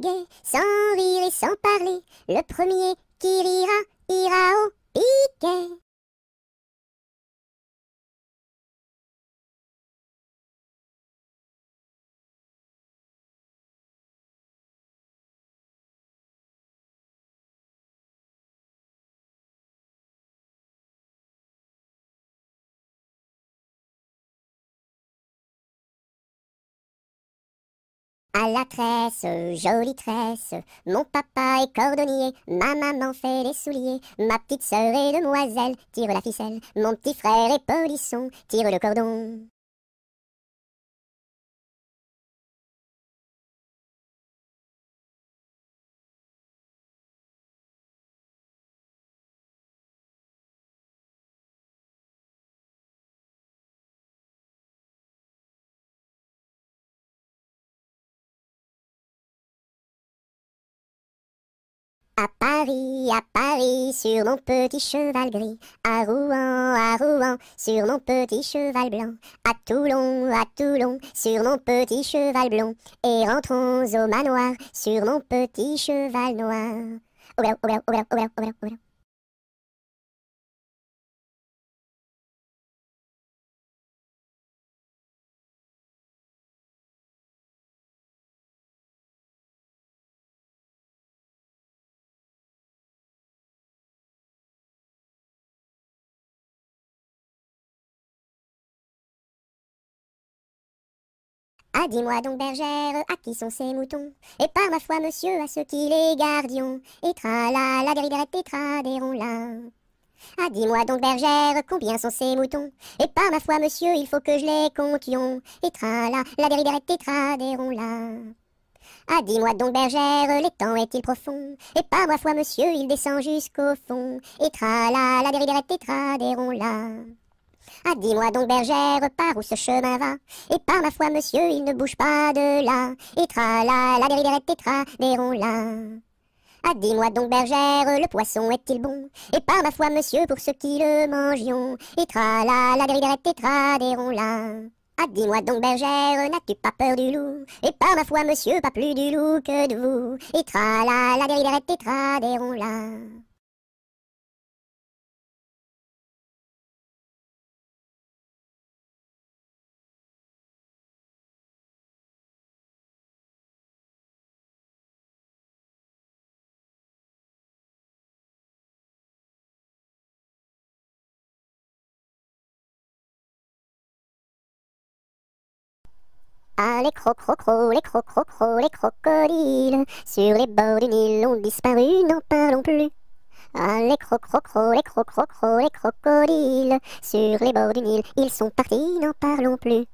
guet, sans rire et sans parler. Le premier qui rira, ira au piquet. À la tresse, jolie tresse, mon papa est cordonnier, ma maman fait les souliers, ma petite sœur est demoiselle, tire la ficelle, mon petit frère est polisson, tire le cordon. À Paris, sur mon petit cheval gris, à Rouen, sur mon petit cheval blanc, à Toulon, sur mon petit cheval blond, et rentrons au manoir, sur mon petit cheval noir. Oula, oula, oula, oula, oula, oula. Ah, dis-moi donc, bergère, à qui sont ces moutons? Et par ma foi, monsieur, à ceux qui les gardions. Et tra-la, la dériderette et tra-des-ronds-là. Ah, dis-moi donc, bergère, combien sont ces moutons? Et par ma foi, monsieur, il faut que je les comptions. Et tra-la, la dériderette et tra-des-ronds-là. Ah, dis-moi donc, bergère, l'étang est-il profond? Et par ma foi, monsieur, il descend jusqu'au fond. Et tra-la, la dériderette et tra-des-ronds-là. Ah, dis-moi donc, bergère, par où ce chemin va? Et par ma foi, monsieur, il ne bouge pas de là. Et tra-la, la dériderette et tra-des-ronds-là. Ah, dis-moi donc, bergère, le poisson est-il bon? Et par ma foi, monsieur, pour ceux qui le mangions. Et tra-la, la dériderette et tra-des-ronds-là. Ah, dis-moi donc, bergère, n'as-tu pas peur du loup? Et par ma foi, monsieur, pas plus du loup que de vous. Et tra-la, la dériderette et tra-des-ronds-là. Ah, les les les crocodiles, sur les bords du Nil ont disparu, n'en parlons plus. Ah, les les crocodiles, sur les bords du Nil, ils sont partis, n'en parlons plus.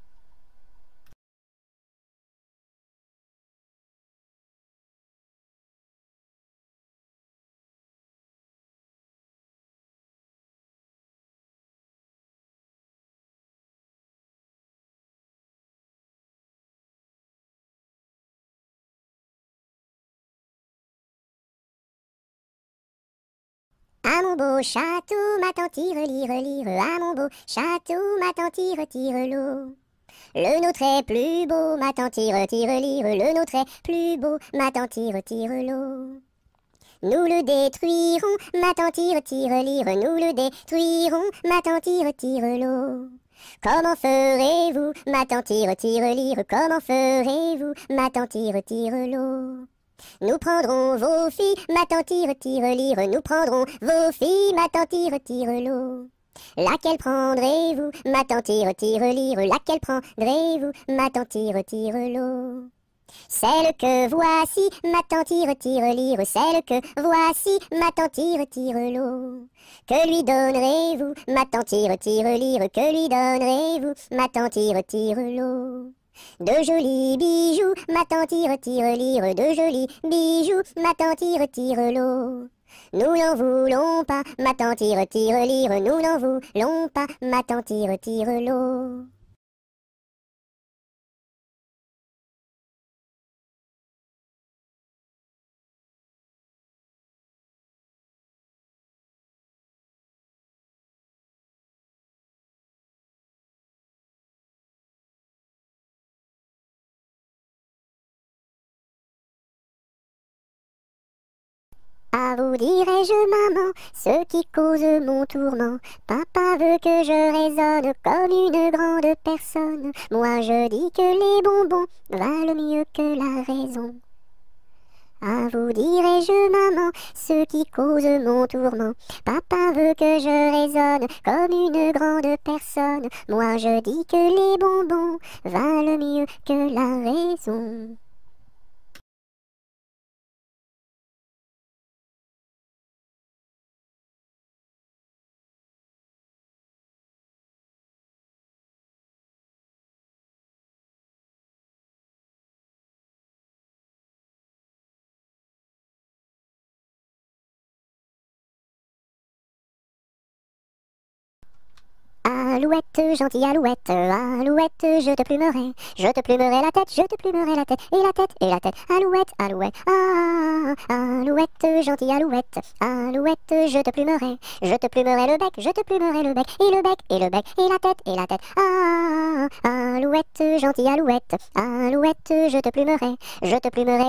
À mon beau château, ma tante tire, lire, lire, à mon beau château, ma tante tire, tire l'eau. Le nôtre est plus beau, ma tante tire, tire, lire, le nôtre est plus beau, ma tante tire, tire l'eau. Nous le détruirons, ma tante tire, tire, lire, nous le détruirons, ma tante tire, tire l'eau. Comment ferez-vous, ma tante tire, tire, lire, comment ferez-vous, ma tante tire, tire l'eau. Nous prendrons vos filles, ma tante tire, tire, lire, nous prendrons vos filles, ma tante tire, tire l'eau. Laquelle prendrez-vous, ma tante tire, tire, lire, laquelle prendrez-vous, ma tante tire, tire l'eau. Celle que voici, ma tante tire, tire, lire, celle que voici, ma tante tire, tire l'eau. Que lui donnerez-vous, ma tante tire, tire, lire, que lui donnerez-vous, ma tante tire, tire l'eau. De jolis bijoux, ma tante tire, tire, lire, de jolis bijoux, ma tante tire, tire l'eau. Nous n'en voulons pas, ma tante tire, tire, lire, nous n'en voulons pas, ma tante tire, tire l'eau. À vous dirai-je, maman, ce qui cause mon tourment. Papa veut que je raisonne comme une grande personne. Moi je dis que les bonbons valent mieux que la raison. À vous dirai-je, maman, ce qui cause mon tourment. Papa veut que je raisonne comme une grande personne. Moi je dis que les bonbons valent mieux que la raison. Alouette, gentille alouette, alouette, je te plumerai la tête, je te plumerai la tête, et la tête, alouette, alouette, ah, alouette, gentille alouette, alouette, je te plumerai le bec, je te plumerai le bec, et le bec, et le bec, et la tête, ah, alouette, gentille alouette, alouette, je te plumerai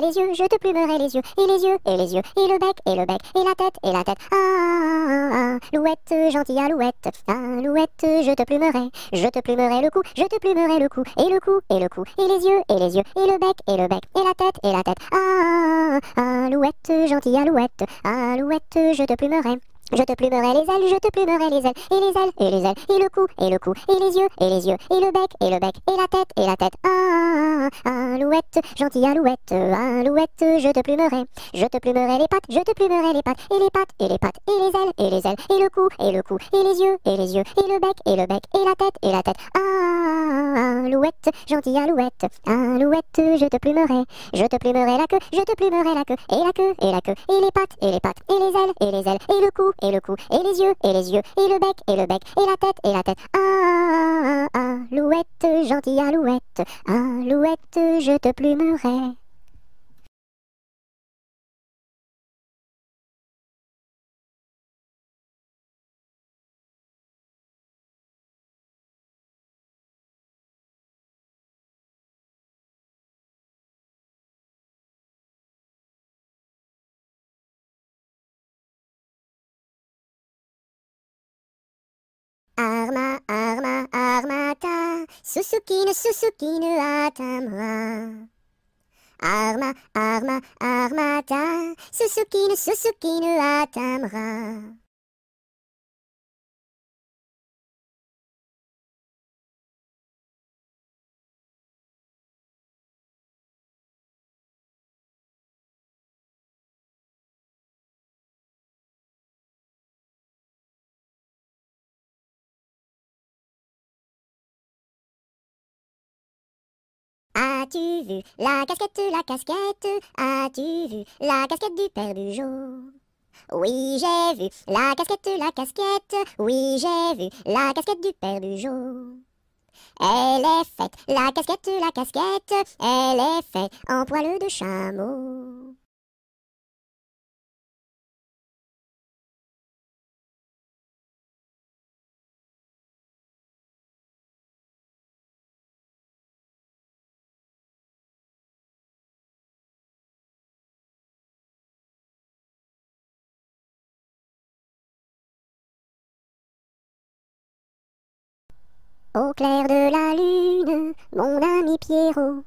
les yeux, je te plumerai les yeux, et les yeux, et les yeux, et le bec, et le bec, et la tête, ah, alouette, gentille alouette, alouette, je te plumerai le cou, je te plumerai le cou, et le cou, et le cou, et les yeux, et le bec, et la tête, ah, alouette, gentille alouette, alouette, je te plumerai. Je te plumerai les ailes, je te plumerai les ailes, et les ailes, et les ailes, et le cou, et le cou, et les yeux, et les yeux, et le bec, et la tête, ah, alouette, gentille alouette, alouette, je te plumerai les pattes, je te plumerai les pattes, et les pattes, et les pattes, et les ailes, et les ailes, et le cou, et le cou, et les yeux, et les yeux, et le bec, et la tête, ah, alouette, gentille alouette, alouette, je te plumerai la queue, je te plumerai la queue, et la queue, et la queue, et les pattes, et les pattes, et les ailes, et les ailes, et le cou, et le cou, et les yeux, et les yeux, et le bec, et la tête, ah, alouette, gentille alouette, alouette, je te plumerai. Arma, arma, armata, Susukine, atamra. Arma, arma, armata, Susukine, atamra. As-tu vu la casquette, as-tu vu la casquette du père Bugeaud? Oui, j'ai vu la casquette, oui, j'ai vu la casquette du père Bugeaud. Elle est faite, la casquette, elle est faite en poil de chameau. Au clair de la lune, mon ami Pierrot,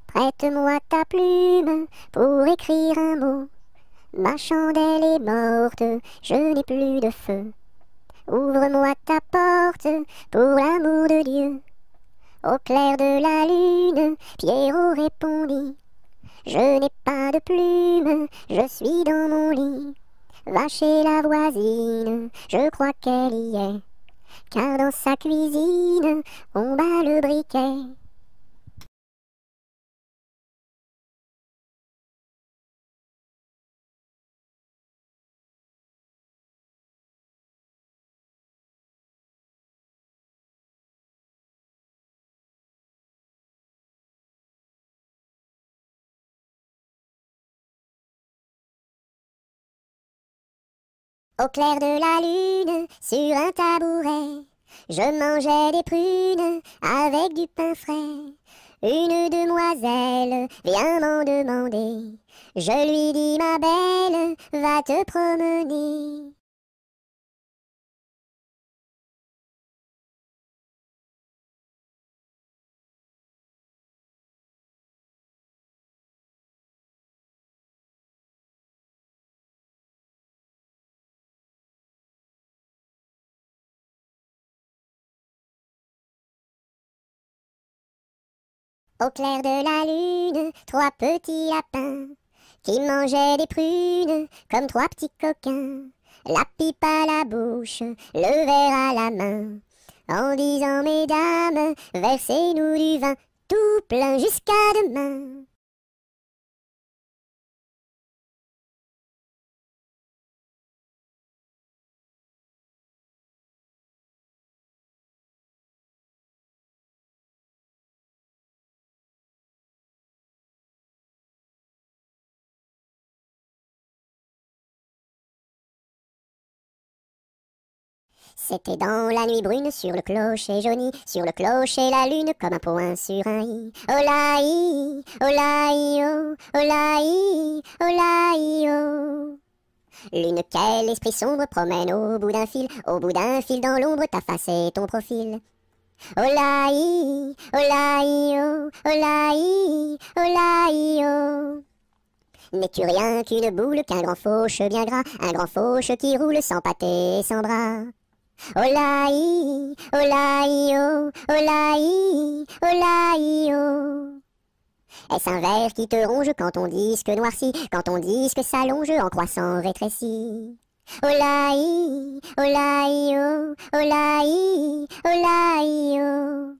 prête-moi ta plume pour écrire un mot. Ma chandelle est morte, je n'ai plus de feu. Ouvre-moi ta porte, pour l'amour de Dieu. Au clair de la lune, Pierrot répondit, je n'ai pas de plume, je suis dans mon lit. Va chez la voisine, je crois qu'elle y est, car dans sa cuisine, on bat le briquet. Au clair de la lune, sur un tabouret, je mangeais des prunes avec du pain frais. Une demoiselle vient m'en demander. Je lui dis ma belle, va te promener. Au clair de la lune, trois petits lapins qui mangeaient des prunes comme trois petits coquins. La pipe à la bouche, le verre à la main, en disant mesdames, versez-nous du vin tout plein jusqu'à demain. C'était dans la nuit brune, sur le clocher jauni, sur le clocher la lune comme un point sur un i. Olaï, olaï, oh, olaï, olaï, oh. Lune, quel esprit sombre promène au bout d'un fil dans l'ombre ta face et ton profil. Olaï, olaï, oh, olaï, olaï, oh. N'es-tu rien qu'une boule, qu'un grand fauche bien gras, un grand fauche qui roule sans pâté et sans bras? Olaï, olaï, oh, olaï, olaï, oh. Est-ce un ver qui te ronge quand ton disque noircit, quand ton disque s'allonge en croissant rétréci? Olaï, olaï, oh, olaï, olaï, oh.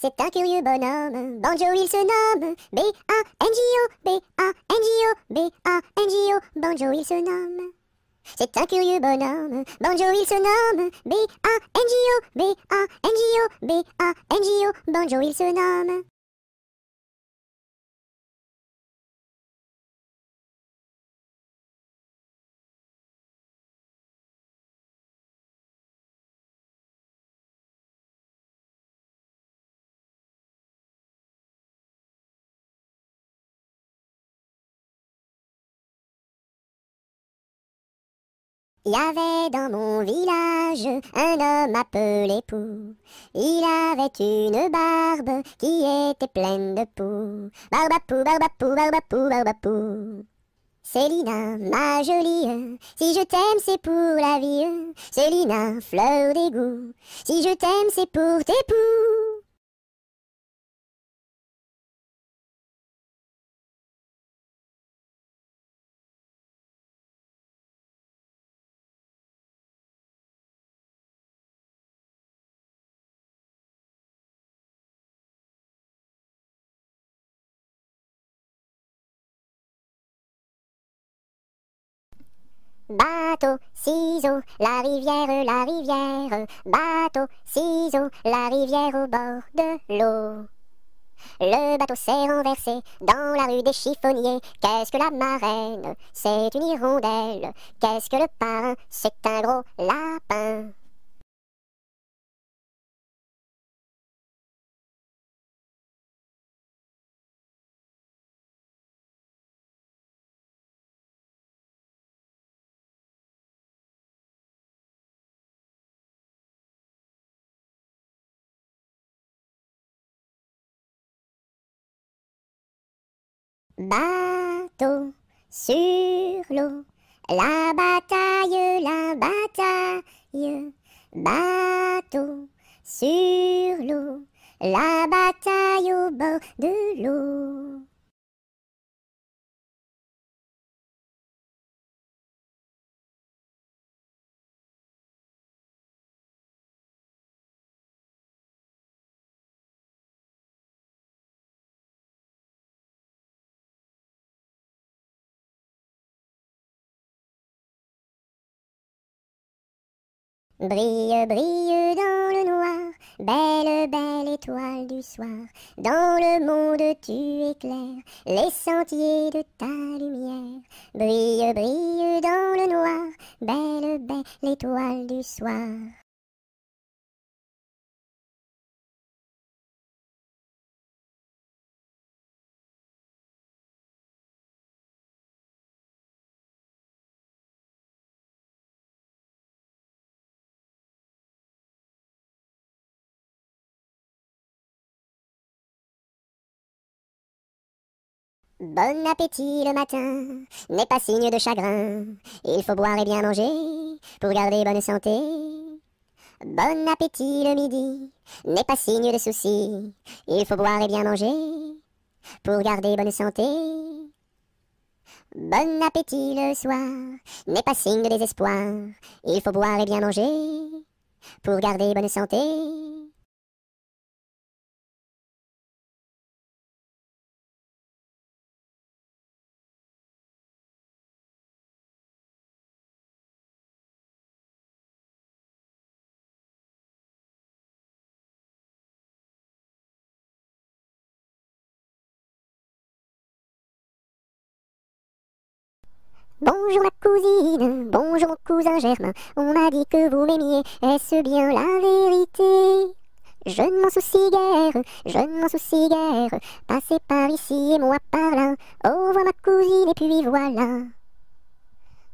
C'est un curieux bonhomme, Banjo il se nomme, B-A-N-J-O, B-A-N-J-O, B-A-N-J-O, Banjo il se nomme. C'est un curieux bonhomme, Banjo il se nomme, B-A-N-J-O, B-A-N-J-O, B-A-N-J-O, Banjo il se nomme. Il y avait dans mon village un homme appelé Pou. Il avait une barbe qui était pleine de poux. Barbapou, barbapou, barbapou, barbapou. Célina, ma jolie, si je t'aime c'est pour la vie. Célina, fleur d'égout, si je t'aime c'est pour tes poux. Bateau, ciseaux, la rivière, la rivière. Bateau, ciseaux, la rivière au bord de l'eau. Le bateau s'est renversé dans la rue des chiffonniers. Qu'est-ce que la marraine? C'est une hirondelle. Qu'est-ce que le parrain? C'est un gros lapin. Bateau sur l'eau, la bataille, la bataille. Bateau sur l'eau, la bataille au bord de l'eau. Brille, brille dans le noir, belle, belle étoile du soir. Dans le monde tu éclaires les sentiers de ta lumière. Brille, brille dans le noir, belle, belle étoile du soir. Bon appétit le matin n'est pas signe de chagrin. Il faut boire et bien manger pour garder bonne santé. Bon appétit le midi n'est pas signe de souci. Il faut boire et bien manger pour garder bonne santé. Bon appétit le soir n'est pas signe de désespoir. Il faut boire et bien manger pour garder bonne santé. Bonjour ma cousine, bonjour mon cousin Germain. On m'a dit que vous m'aimiez, est-ce bien la vérité? Je ne m'en soucie guère, je ne m'en soucie guère. Passez par ici et moi par là. Au revoir ma cousine et puis voilà.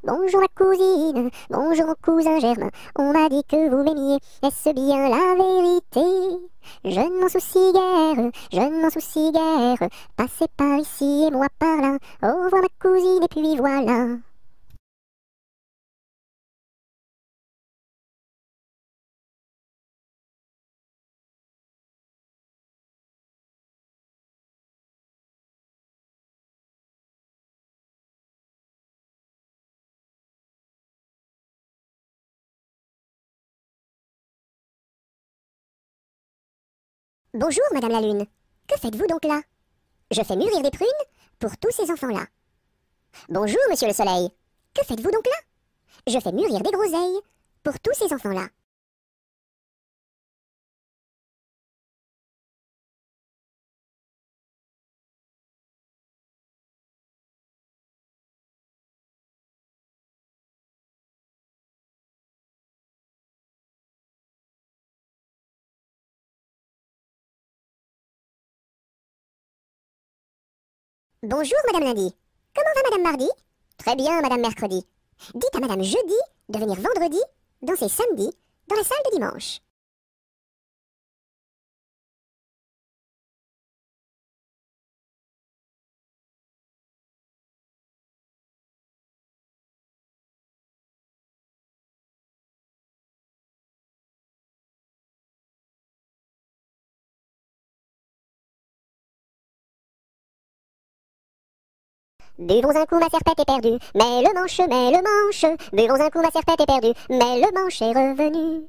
Bonjour ma cousine, bonjour mon cousin Germain. On m'a dit que vous m'aimiez, est-ce bien la vérité? Je ne m'en soucie guère, je ne m'en soucie guère. Passez par ici et moi par là. Au revoir ma cousine et puis voilà. Bonjour Madame la Lune. Que faites-vous donc là? Je fais mûrir des prunes pour tous ces enfants-là. Bonjour Monsieur le Soleil. Que faites-vous donc là? Je fais mûrir des groseilles pour tous ces enfants-là. Bonjour Madame Lundi. Comment va Madame Mardi? Très bien Madame Mercredi. Dites à Madame Jeudi de venir vendredi danser samedi dans la salle de dimanche. Buvons un coup, ma serpette est perdue, mais le manche, mais le manche. Buvons un coup, ma serpette est perdue, mais le manche est revenu.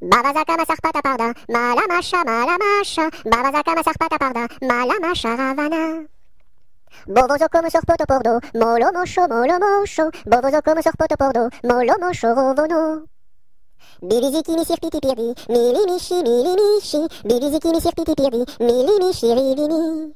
Babazaka ma sarpata parda, malamasha, malamasha. Babazaka ma sarpata parda, malamasha ravana. Bovozo come sorpoto pordo, molo mosho, bovozo come sorpoto pordo, molo mosho rovono. Bibiziki mi sirpiti pirdi, mili mishi, bibiziki mi sirpiti pirdi, mili mishi rivini.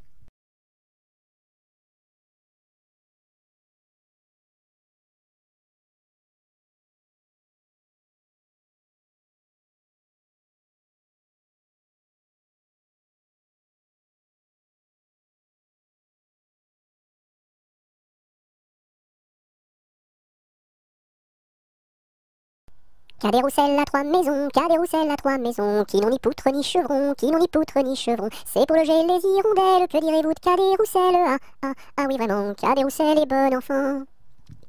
Cadet-Roussel a trois maisons, Cadet-Roussel a trois maisons, qui n'ont ni poutre ni chevron, qui n'ont ni poutre ni chevron. C'est pour loger les hirondelles, que direz-vous de Cadet-Roussel? Ah oui vraiment, Cadet-Roussel est bon enfant.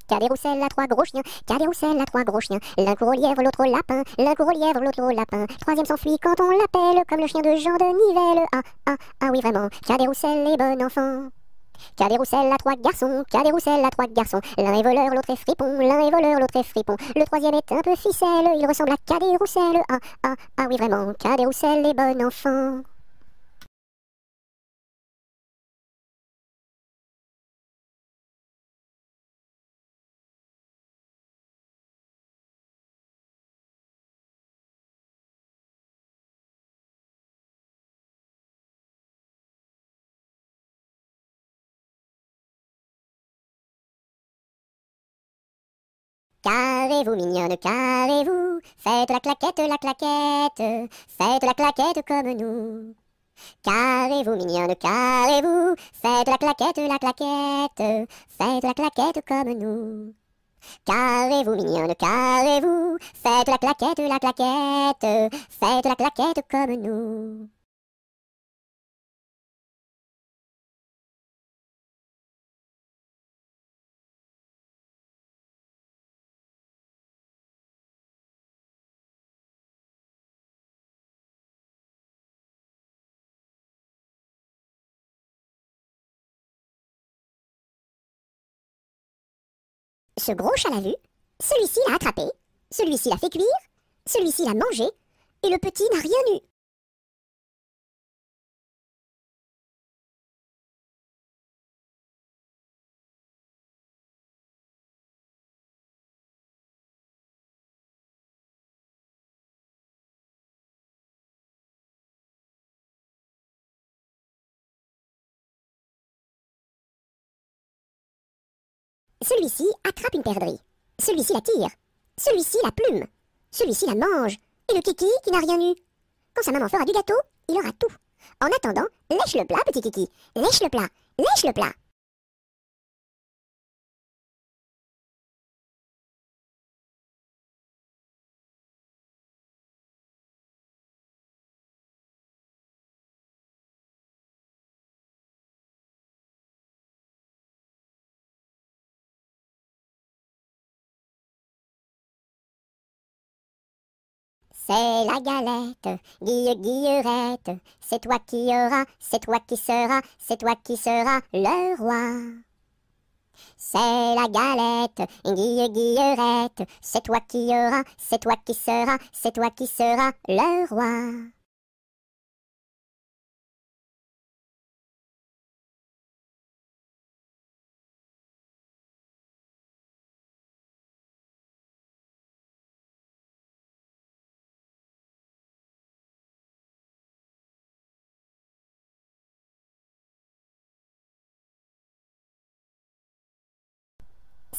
Cadet-Roussel a trois gros chiens, Cadet-Roussel a trois gros chiens. L'un court au lièvre, l'autre au lapin, l'un court au lièvre, l'autre au lapin. Troisième s'enfuit quand on l'appelle, comme le chien de Jean de Nivelle. Ah oui vraiment, Cadet-Roussel est bon enfant. Cadet-Roussel a trois garçons, Cadet-Roussel a trois garçons. L'un est voleur, l'autre est fripon, l'un est voleur, l'autre est fripon. Le troisième est un peu ficelle, il ressemble à Cadet-Roussel. Ah oui vraiment, Cadet-Roussel est bon enfant. Carrez-vous, mignonne, carrez-vous, faites la claquette, faites la claquette comme nous. Carrez-vous, mignonne, carrez-vous, faites la claquette, faites la claquette comme nous. Carrez-vous, mignonne, carrez-vous, faites la claquette, faites la claquette comme nous. Ce gros chat l'a vu, celui-ci l'a attrapé, celui-ci l'a fait cuire, celui-ci l'a mangé, et le petit n'a rien eu. Celui-ci attrape une perdrix, celui-ci la tire, celui-ci la plume, celui-ci la mange, et le kiki qui n'a rien eu. Quand sa maman fera du gâteau, il aura tout. En attendant, lèche le plat, petit kiki, lèche le plat, lèche le plat. C'est la galette, guillerette, c'est toi qui auras, c'est toi qui seras, c'est toi qui seras le roi. C'est la galette, guillerette, c'est toi qui auras, c'est toi qui seras, c'est toi qui seras le roi.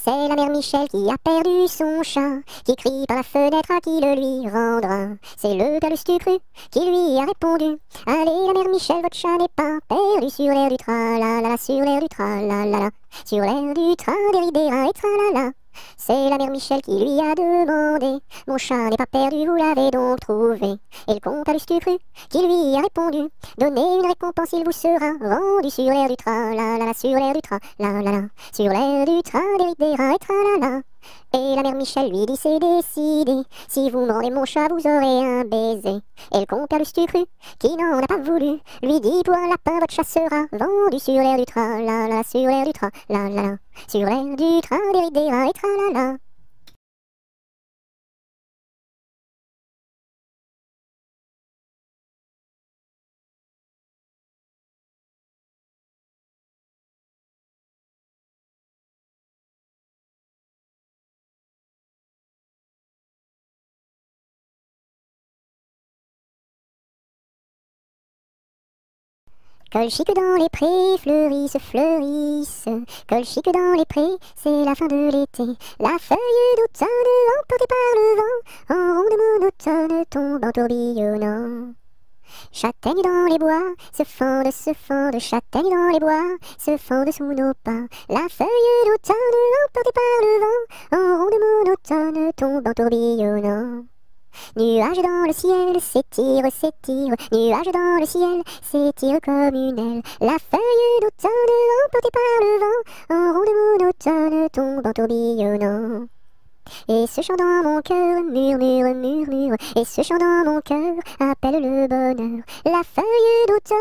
C'est la mère Michel qui a perdu son chat, qui crie par la fenêtre à qui le lui rendra. C'est le père Lustucru qui lui a répondu: allez la mère Michel, votre chat n'est pas perdu sur l'air du tra-la-la, sur l'air du tra-la-la, sur l'air du tra-des-ri-des-ra et tra-la-la. C'est la mère Michel qui lui a demandé: mon chat n'est pas perdu, vous l'avez donc trouvé? Et le comte Lustucru qui lui a répondu: donnez une récompense, il vous sera rendu sur l'air du tra-la-la, sur l'air du tra-la-la, sur l'air du tra-des-ri-des-ra et tra-la-la. Et la mère Michel lui dit: c'est décidé, si vous me rendez mon chat, vous aurez un baiser. Et le compère Lustucru, qui n'en a pas voulu, lui dit: pour un lapin, votre chat sera vendu sur l'air du tra-la-la, sur l'air du tra-la-la, sur l'air du tra-des-ri-des-ra et tra-la-la. Colchique dans les prés, fleurissent, colchique dans les prés, c'est la fin de l'été. La feuille d'automne emportée par le vent, en ronde monotone tombe en tourbillonnant. Châtaignes dans les bois, se fendent, châtaignes dans les bois, se fendent sous nos pas. La feuille d'automne emportée par le vent, en ronde monotone tombe en tourbillonnant. Nuages dans le ciel, s'étire, nuages dans le ciel, s'étire comme une aile. La feuille d'automne emportée par le vent, en ronde monotone tombe en tourbillonnant. Et ce chant dans mon cœur murmure, et ce chant dans mon cœur appelle le bonheur. La feuille d'automne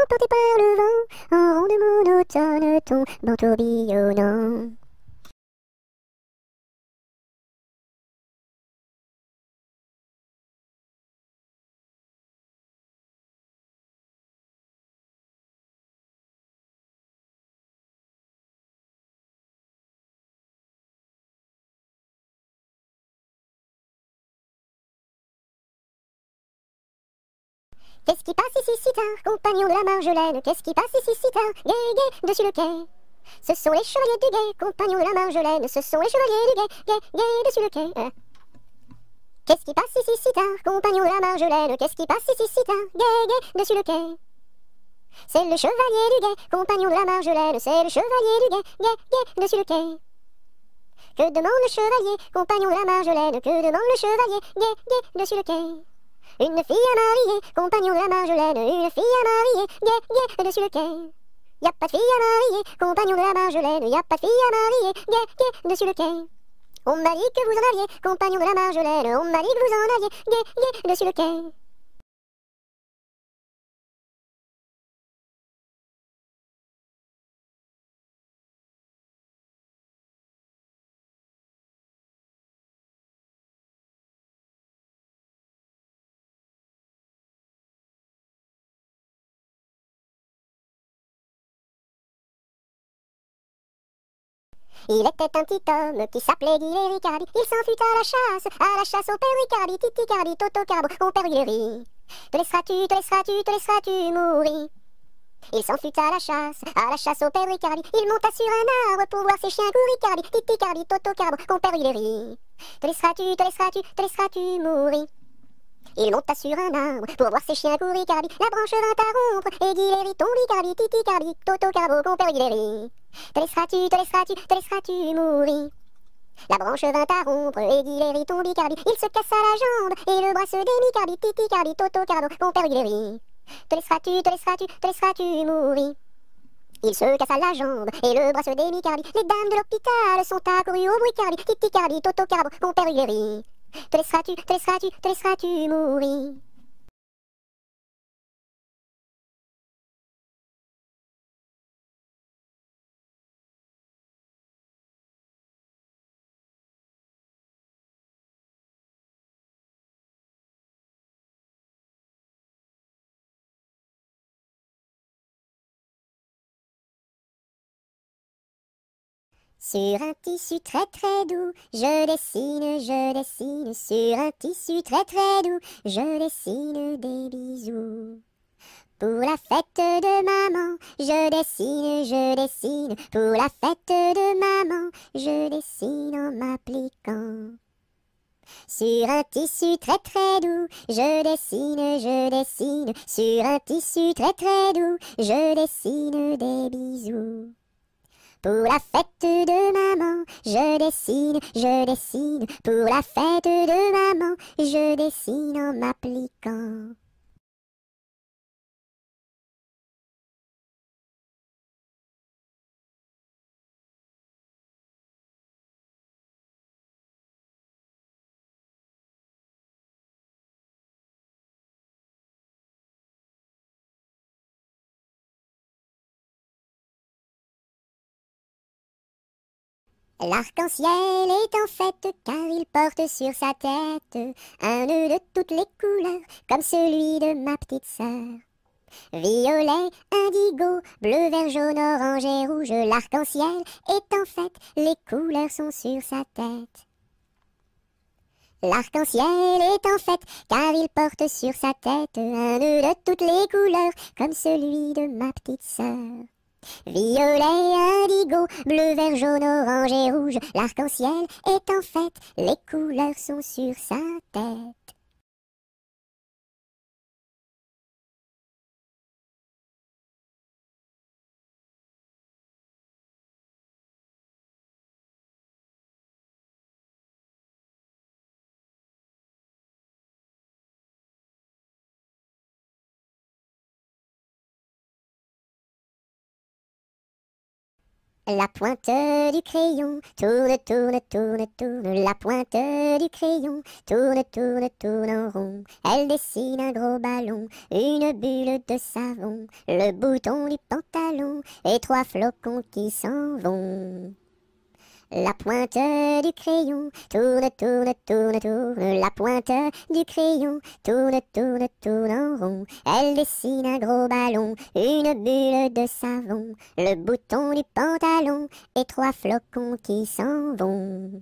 emportée par le vent, en ronde monotone tombe en tourbillonnant. Qu'est-ce qui passe ici si tard, compagnon de la Marjolaine? Qu'est-ce qui passe ici si tard, gai, gai, dessus le quai? Ce sont les chevaliers du guet, compagnons de la Marjolaine. Ce sont les chevaliers du guet, guet, guet, dessus le quai. Qu'est-ce qui passe ici si tard, compagnons de la Marjolaine? Qu'est-ce qui passe ici si tard, guet, guet, dessus le quai? C'est le chevalier du guet, compagnon de la Marjolaine. C'est le chevalier du guet, guet, guet, dessus le quai. Que demande le chevalier, compagnon de la Marjolaine? Que demande le chevalier, guet, guet, dessus le quai? Une fille à marier, compagnon de la Marjolaine. Une fille à marier, guet, guet, dessus le quai. Y a pas de fille à marier, compagnon de la Marjolaine. Y a pas de fille à marier, guet, guet, dessus le quai. On m'a dit que vous en aviez, compagnon de la Marjolaine. On m'a dit que vous en aviez, guet, guet, dessus le quai. Il était un petit homme qui s'appelait Guy Ricardi. Il s'en fut à la chasse au père Ricardi, Titi Cardi, Toto Carbo, mon père Guilleri. Te laisseras-tu, te laisseras-tu, te laisseras-tu mourir? Il s'en fut à la chasse au père Ricardi. Il monta sur un arbre pour voir ses chiens courir, Ricardi, Titi Cardi, Toto Carbo, mon père Guilleri. Te laisseras-tu, te laisseras-tu, te laisseras-tu mourir? Il monta sur un arbre pour voir ses chiens courir, Ricardi. La branche vint à rompre et Guilleri tombe, Ricardi, Titi Cardi, Toto Carbo, mon père Guilleri. Te laisseras-tu, te laisseras-tu, te laisseras-tu mourir? La branche vint à rompre et Guilleri tombe, Ricardi. Il se cassa la jambe et le bras se démit, Cardi, Titi Cardi, Toto Carbo, mon père Guilleri. Te laisseras-tu, te laisseras-tu, te laisseras-tu mourir? Il se cassa la jambe et le bras se démit, Cardi. Les dames de l'hôpital sont accourues au bruit, Cardi, Titi Cardi, Toto Carbo, mon père Guilleri. Te laisseras-tu, te laisseras-tu, te laisseras-tu mourir? Sur un tissu très très doux, je dessine, sur un tissu très très doux, je dessine des bisous. Pour la fête de maman, je dessine, pour la fête de maman, je dessine en m'appliquant. Sur un tissu très très doux, je dessine, sur un tissu très très doux, je dessine des bisous. Pour la fête de maman, je dessine, pour la fête de maman, je dessine en m'appliquant. L'arc-en-ciel est en fête car il porte sur sa tête un nœud de toutes les couleurs comme celui de ma petite sœur. Violet, indigo, bleu, vert, jaune, orange et rouge, l'arc-en-ciel est en fête, les couleurs sont sur sa tête. L'arc-en-ciel est en fête car il porte sur sa tête un nœud de toutes les couleurs comme celui de ma petite sœur. Violet, indigo, bleu, vert, jaune, orange et rouge, l'arc-en-ciel est en fête, les couleurs sont sur sa tête. La pointe du crayon tourne, tourne, tourne, tourne. La pointe du crayon tourne, tourne, tourne en rond. Elle dessine un gros ballon, une bulle de savon, le bouton du pantalon et trois flocons qui s'en vont. La pointe du crayon tourne, tourne, tourne, tourne. La pointe du crayon tourne, tourne, tourne en rond. Elle dessine un gros ballon, une bulle de savon, le bouton du pantalon et trois flocons qui s'en vont.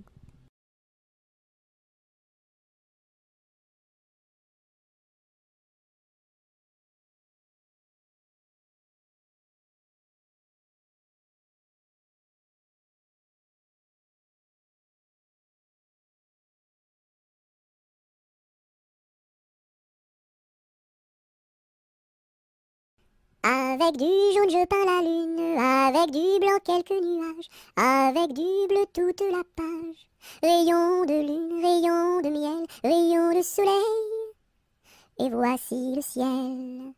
Avec du jaune je peins la lune, avec du blanc quelques nuages, avec du bleu toute la page. Rayon de lune, rayon de miel, rayon de soleil, et voici le ciel.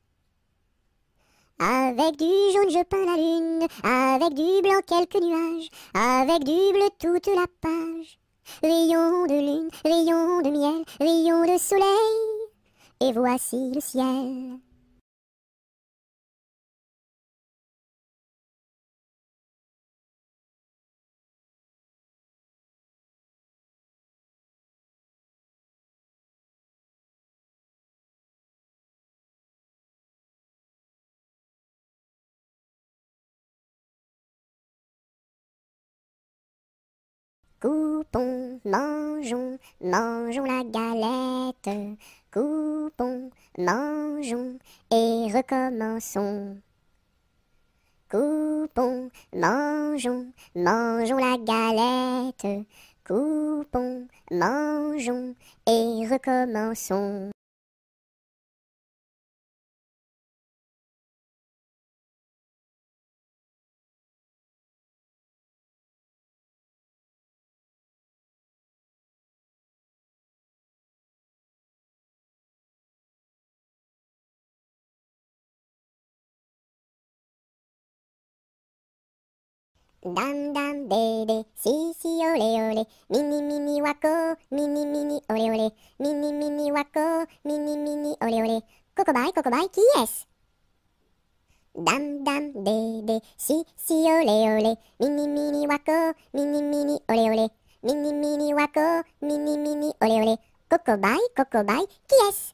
Avec du jaune je peins la lune, avec du blanc quelques nuages, avec du bleu toute la page. Rayon de lune, rayon de miel, rayon de soleil, et voici le ciel. Coupons, mangeons, mangeons la galette. Coupons, mangeons et recommençons. Coupons, mangeons, mangeons la galette. Coupons, mangeons et recommençons. Dam dam bébé, si si olé olé, mini mini wako, mini mini olé olé, mini mini wako, mini mini olé olé. Cocobaye, qui est-ce? Dam dam bébé, si si olé olé, mini mini wako, mini mini olé olé, mini mini wako, mini mini olé olé. Cocobaye, qui est-ce?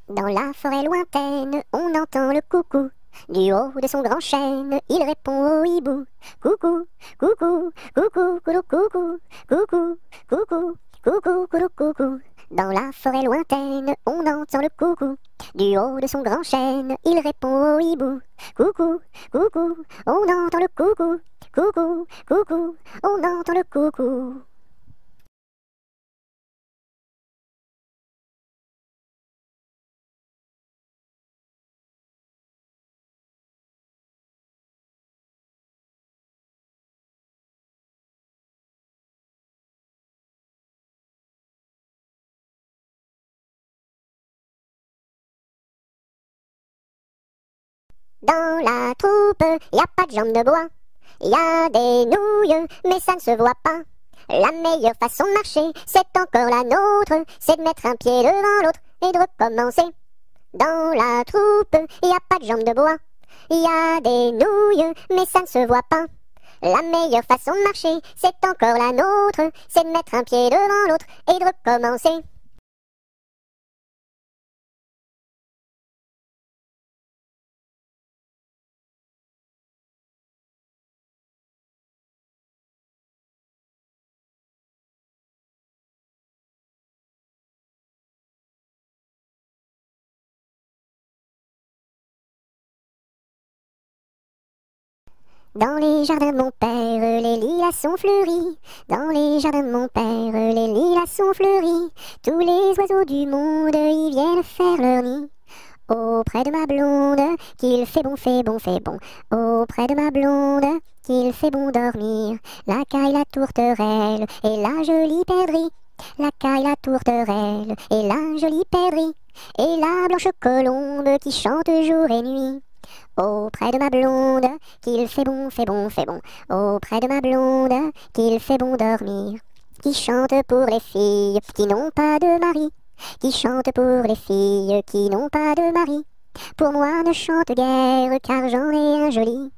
Dans la forêt lointaine, on entend le coucou. Du haut de son grand chêne, il répond au hibou. Coucou, coucou, coucou, coucou, coucou, coucou, coucou, coucou, coucou, coucou. Dans la forêt lointaine, on entend le coucou. Du haut de son grand chêne, il répond au hibou. Coucou, coucou, on entend le coucou. Coucou, coucou, on entend le coucou. Dans la troupe, y a pas de jambes de bois. Y a des nouilles, mais ça ne se voit pas. La meilleure façon de marcher, c'est encore la nôtre. C'est de mettre un pied devant l'autre et de recommencer. Dans la troupe, y a pas de jambes de bois. Y a des nouilles, mais ça ne se voit pas. La meilleure façon de marcher, c'est encore la nôtre. C'est de mettre un pied devant l'autre et de recommencer. Dans les jardins de mon père, les lilas sont fleuris. Dans les jardins de mon père, les lilas sont fleuris. Tous les oiseaux du monde y viennent faire leur nid. Auprès de ma blonde, qu'il fait bon, fait bon, fait bon. Auprès de ma blonde, qu'il fait bon dormir. La caille, la tourterelle et la jolie perdrix. La caille, la tourterelle et la jolie perdrix. Et la blanche colombe qui chante jour et nuit. Auprès de ma blonde, qu'il fait bon, fait bon, fait bon. Auprès de ma blonde, qu'il fait bon dormir. Qui chante pour les filles qui n'ont pas de mari. Qui chante pour les filles qui n'ont pas de mari. Pour moi ne chante guère car j'en ai un joli.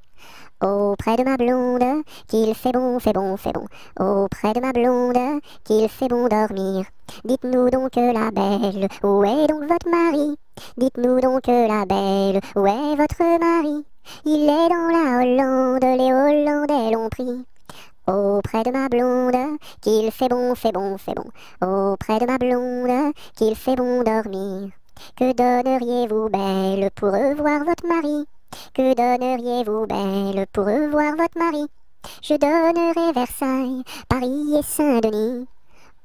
Auprès de ma blonde, qu'il fait bon, fait bon, fait bon. Auprès de ma blonde, qu'il fait bon dormir. Dites-nous donc la belle, où est donc votre mari? Dites-nous donc la belle, où est votre mari? Il est dans la Hollande, les Hollandais l'ont pris. Auprès de ma blonde, qu'il fait bon, fait bon, fait bon. Auprès de ma blonde, qu'il fait bon dormir. Que donneriez-vous, belle, pour revoir votre mari? Que donneriez-vous, belle, pour revoir votre mari? Je donnerai Versailles, Paris et Saint-Denis.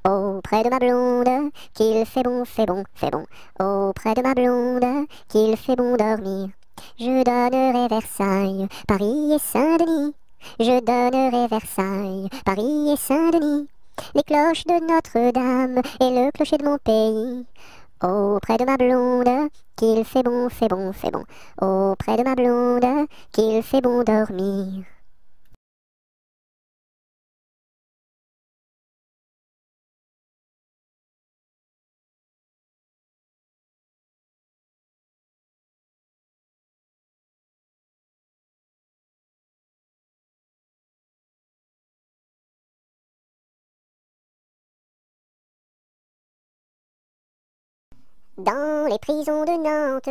Auprès de ma blonde, qu'il fait bon, fait bon, fait bon. Auprès de ma blonde, qu'il fait bon dormir. Je donnerai Versailles, Paris et Saint-Denis. Je donnerai Versailles, Paris et Saint-Denis. Les cloches de Notre-Dame et le clocher de mon pays. Auprès de ma blonde, qu'il fait bon, fait bon, fait bon. Auprès de ma blonde, qu'il fait bon dormir. Dans les prisons de Nantes,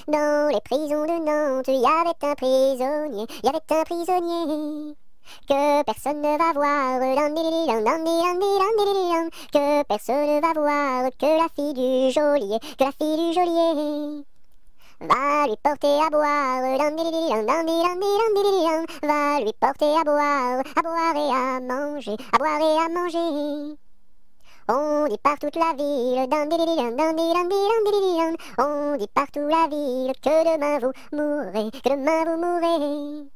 dans les prisons de Nantes, il y avait un prisonnier, il y avait un prisonnier que personne ne va voir, que personne ne va voir, que la fille du geôlier, que la fille du geôlier va lui porter à boire, va lui porter à boire et à manger, à boire et à manger. On dit partout la ville, on dit partout la ville que demain vous mourrez, que demain vous mourrez.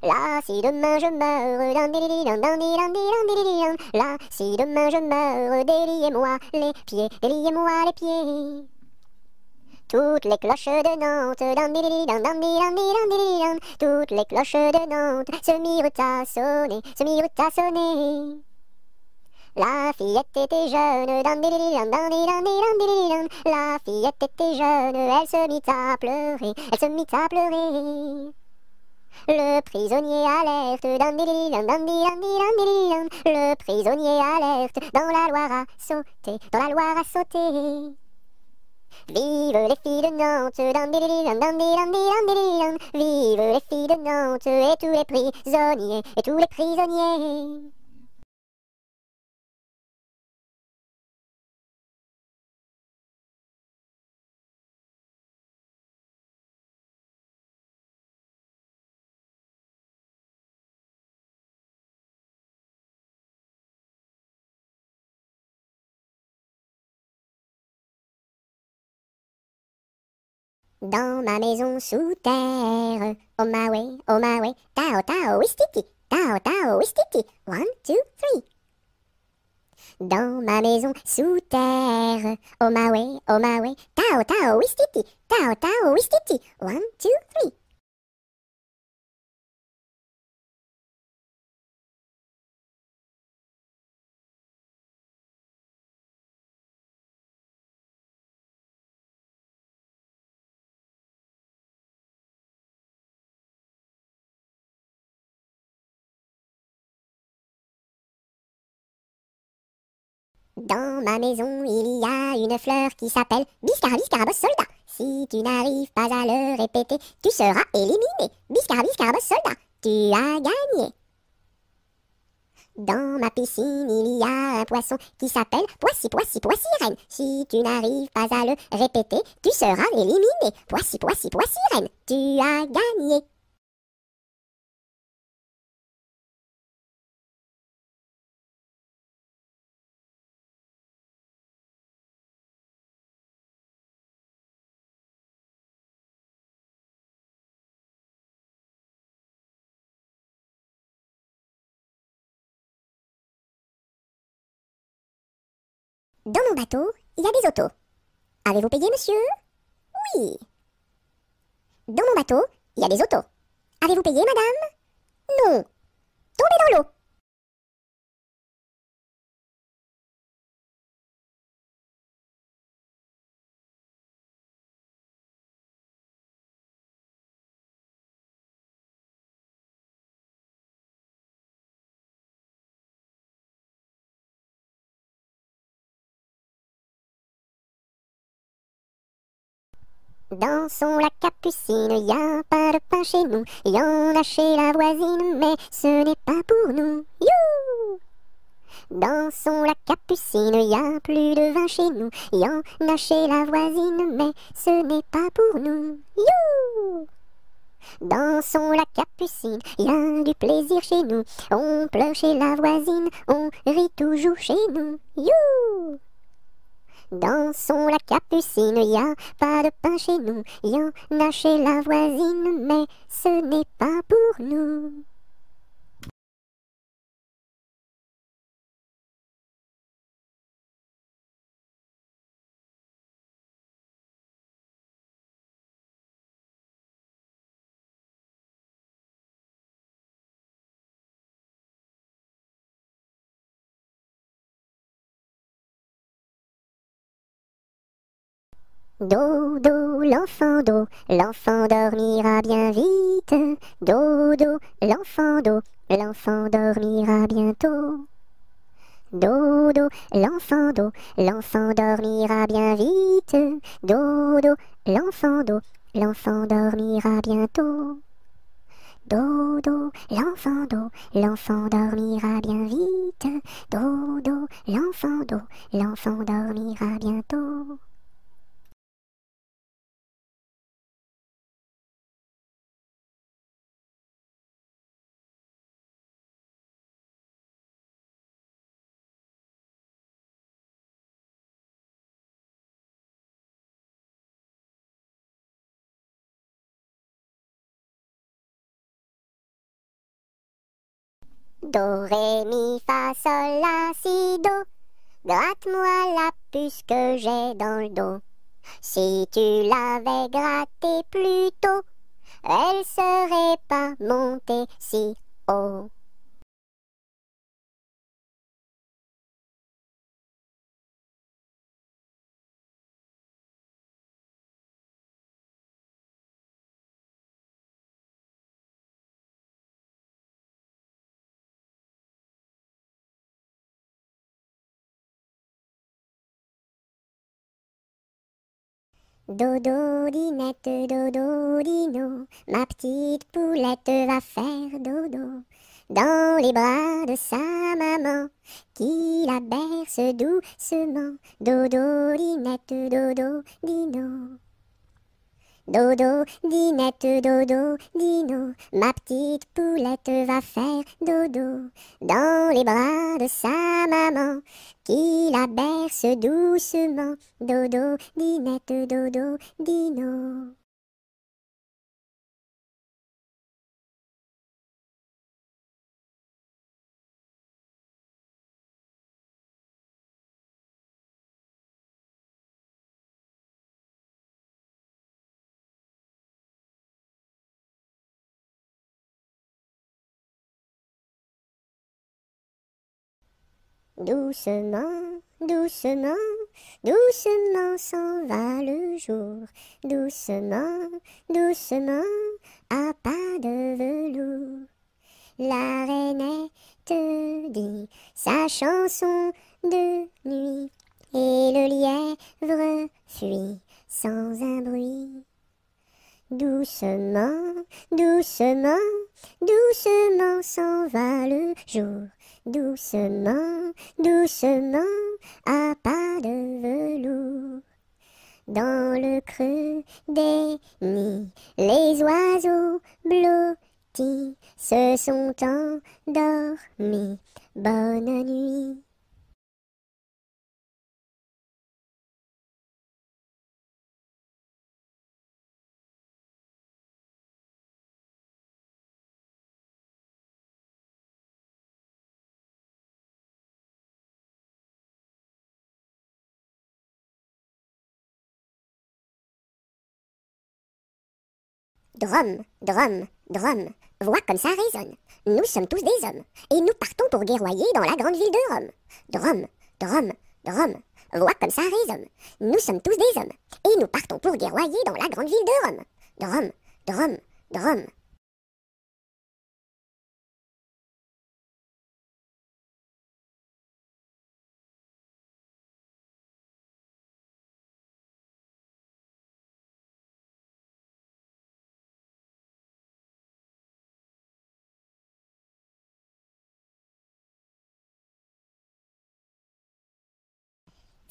Là, si demain je meurs, là, si demain je meurs, déliez-moi les pieds, déliez-moi les pieds. Toutes les cloches de Nantes, toutes les cloches de Nantes se mirent à sonner, se mirent à sonner. La fillette était jeune, la fillette était jeune, elle se mit à pleurer, elle se mit à pleurer. Le prisonnier alerte, le prisonnier alerte, dans la Loire à sauter, dans la Loire à sauter. Vive les filles de Nantes, vive les filles de Nantes, et tous les prisonniers, et tous les prisonniers. Sous terre, oh my way, tao tao wistiti, tao tao wistiti, 1, 2, 3. Dans ma maison sous terre, oh my way, tao tao wistiti, 1, 2, 3. Dans ma maison, il y a une fleur qui s'appelle Biscara Biscarabos soldat. Si tu n'arrives pas à le répéter, tu seras éliminé. Biscara Biscarabos soldat, tu as gagné. Dans ma piscine, il y a un poisson qui s'appelle Poissy reine. Si tu n'arrives pas à le répéter, tu seras éliminé. Poissy reine, tu as gagné. Dans mon bateau, il y a des autos. Avez-vous payé, monsieur? Oui. Dans mon bateau, il y a des autos. Avez-vous payé, madame? Non. Tombez dans l'eau. Dansons la capucine, y a pas de pain chez nous, y en a chez la voisine, mais ce n'est pas pour nous. You! Dansons la capucine, y a plus de vin chez nous, y en a chez la voisine, mais ce n'est pas pour nous. You! Dansons la capucine, y a du plaisir chez nous, on pleure chez la voisine, on rit toujours chez nous. You! Dansons la capucine, y a pas de pain chez nous, y en a chez la voisine, mais ce n'est pas pour nous. Dodo, l'enfant dormira bien vite. Dodo, l'enfant dormira bientôt. Dodo, l'enfant dormira bien vite. Dodo, l'enfant dormira bientôt. Dodo, l'enfant dormira bien vite. Dodo, l'enfant dormira bientôt. Do, ré, mi, fa, sol, la, si, do. Gratte-moi la puce que j'ai dans le dos. Si tu l'avais grattée plus tôt, elle serait pas montée si haut. Dodo, dinette, dodo, dino, ma petite poulette va faire dodo dans les bras de sa maman qui la berce doucement. Dodo, dinette, dodo, dino. Dodo, dinette, dodo, dino, ma petite poulette va faire dodo dans les bras de sa maman qui la berce doucement. Dodo, dinette, dodo, dino. Doucement, doucement, doucement s'en va le jour. Doucement, doucement, à pas de velours. La rainette dit sa chanson de nuit, et le lièvre fuit sans un bruit. Doucement, doucement, doucement s'en va le jour. Doucement, doucement, à pas de velours. Dans le creux des nids, les oiseaux blottis se sont endormis. Bonne nuit. Drum, drum, drum, vois comme ça résonne. Nous sommes tous des hommes, et nous partons pour guerroyer dans la grande ville de Rome. Drum, drum, drum, vois comme ça résonne. Nous sommes tous des hommes, et nous partons pour guerroyer dans la grande ville de Rome. Drum, drum, drum.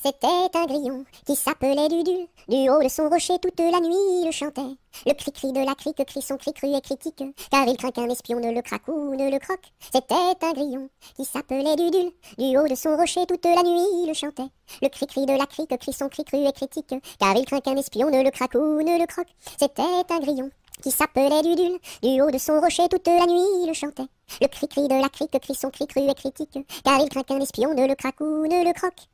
C'était un grillon qui s'appelait Dudule. Du haut de son rocher toute la nuit il le chantait. Le cri-cri de la crique crie son cri cru et critique, car il craint qu'un espion ne le craque ou ne le croque. C'était un grillon qui s'appelait Dudule. Du haut de son rocher toute la nuit il le chantait. Le cri-cri de la crique crie son cri cru et critique, car il craint qu'un espion ne le craque ou ne le croque. C'était un grillon qui s'appelait Dudule. Du haut de son rocher toute la nuit il le chantait. Le cri-cri de la crique crie son cri cru et critique, car il craint qu'un espion ne le craque ou ne le croque.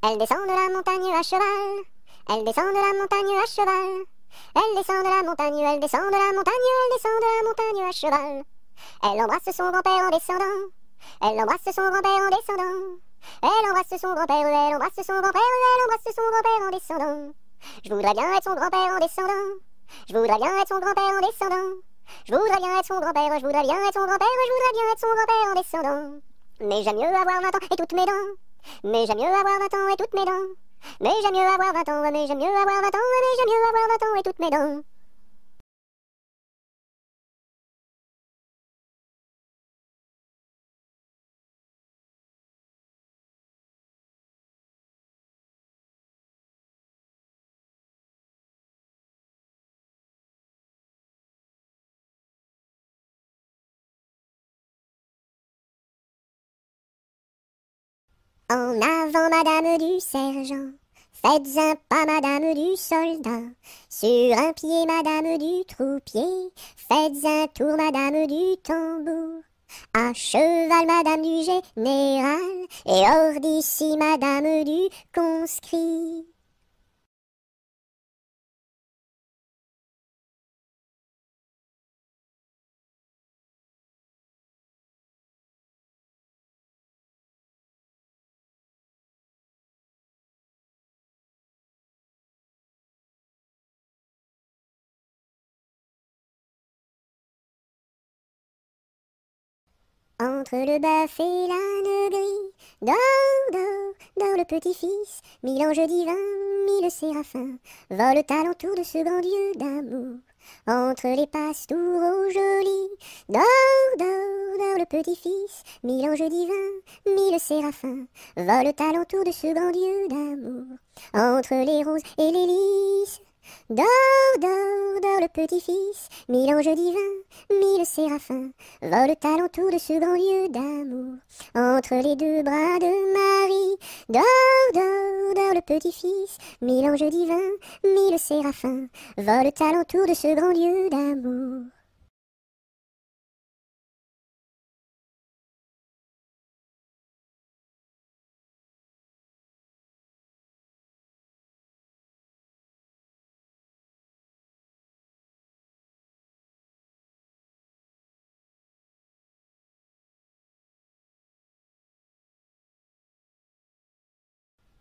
Elle descend de la montagne à cheval. Elle descend de la montagne à cheval. Elle descend de la montagne, elle descend de la montagne, elle descend de la montagne à cheval. Elle embrasse son grand-père en descendant. Elle embrasse son grand-père en descendant. Elle embrasse son grand-père, elle embrasse son grand-père, elle embrasse son grand-père en descendant. Je voudrais bien être son grand-père en descendant. Je voudrais bien être son grand-père en descendant. Je voudrais bien être son grand-père, je voudrais bien être son grand-père, je voudrais bien être son grand-père en descendant. Mais j'aime mieux avoir 20 ans et toutes mes dents. Mais j'aime mieux avoir 20 ans et toutes mes dents. Mais j'aime mieux avoir 20 ans, mais j'aime mieux avoir 20 ans, mais j'aime mieux avoir 20 ans et toutes mes dents. En avant, madame du sergent, faites un pas, madame du soldat. Sur un pied, madame du troupier, faites un tour, madame du tambour. À cheval, madame du général, et hors d'ici, madame du conscrit. Entre le bœuf et l'âne gris, dors, dors, dors le petit-fils, mille anges divins, mille séraphins, volent alentour de ce grand Dieu d'amour. Entre les pastours aux jolis, dors, dors, dors le petit-fils, mille anges divins, mille séraphins, volent alentour de ce grand Dieu d'amour. Entre les roses et les lys, dors, dors, dors le petit-fils, mille anges divins, mille séraphins, volent alentour de ce grand lieu d'amour. Entre les deux bras de Marie, dors, dors, dors le petit-fils, mille anges divins, mille séraphins, volent alentour de ce grand lieu d'amour.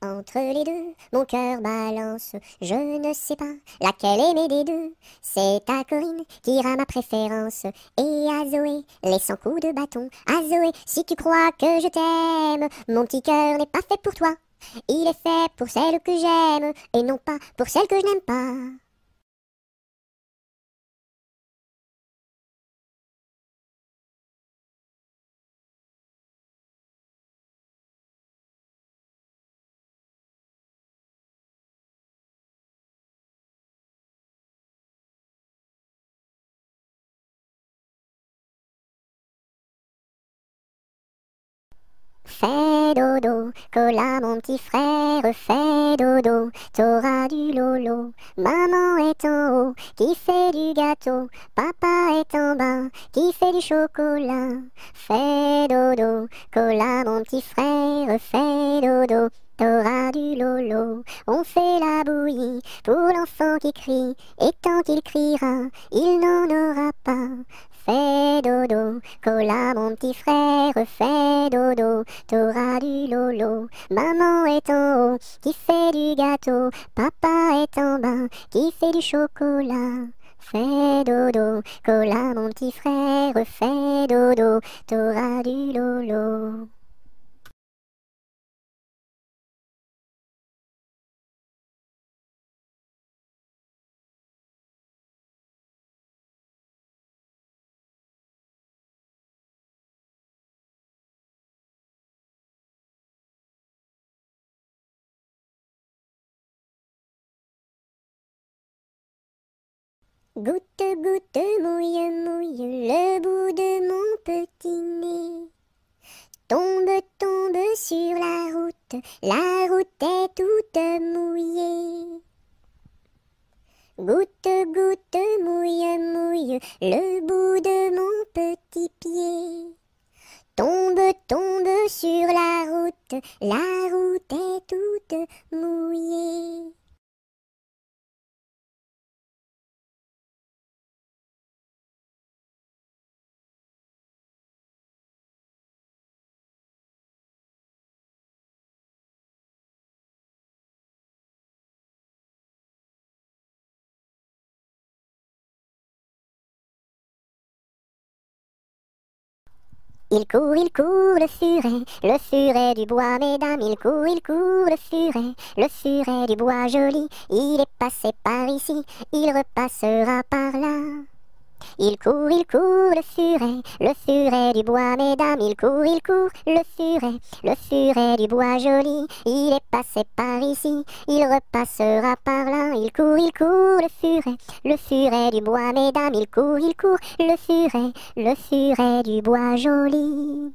Entre les deux, mon cœur balance, je ne sais pas laquelle aimer des deux. C'est à Corinne qui ira ma préférence, et à Zoé, les 100 coups de bâton. À Zoé, si tu crois que je t'aime, mon petit cœur n'est pas fait pour toi. Il est fait pour celle que j'aime, et non pas pour celle que je n'aime pas. Fais dodo, cola mon petit frère, fais dodo, t'auras du lolo. Maman est en haut, qui fait du gâteau, papa est en bas, qui fait du chocolat. Fais dodo, cola mon petit frère, fais dodo, t'auras du lolo. On fait la bouillie pour l'enfant qui crie, et tant qu'il criera, il n'en aura pas. Fais dodo, cola mon petit frère, fais dodo, t'auras du lolo. Maman est en haut, qui fait du gâteau, papa est en bas, qui fait du chocolat. fais dodo, cola mon petit frère, fais dodo, t'auras du lolo. Goutte, goutte, mouille, mouille le bout de mon petit nez. Tombe, tombe sur la route est toute mouillée. Goutte, goutte, mouille, mouille le bout de mon petit pied. Tombe, tombe sur la route est toute mouillée. Il court, le furet du bois, mesdames, il court, le furet du bois joli, il est passé par ici, il repassera par là. Il court, le furet du bois, mesdames, il court, le furet du bois joli, il est passé par ici, il repassera par là. Il court, le furet du bois, mesdames, il court, le furet du bois joli.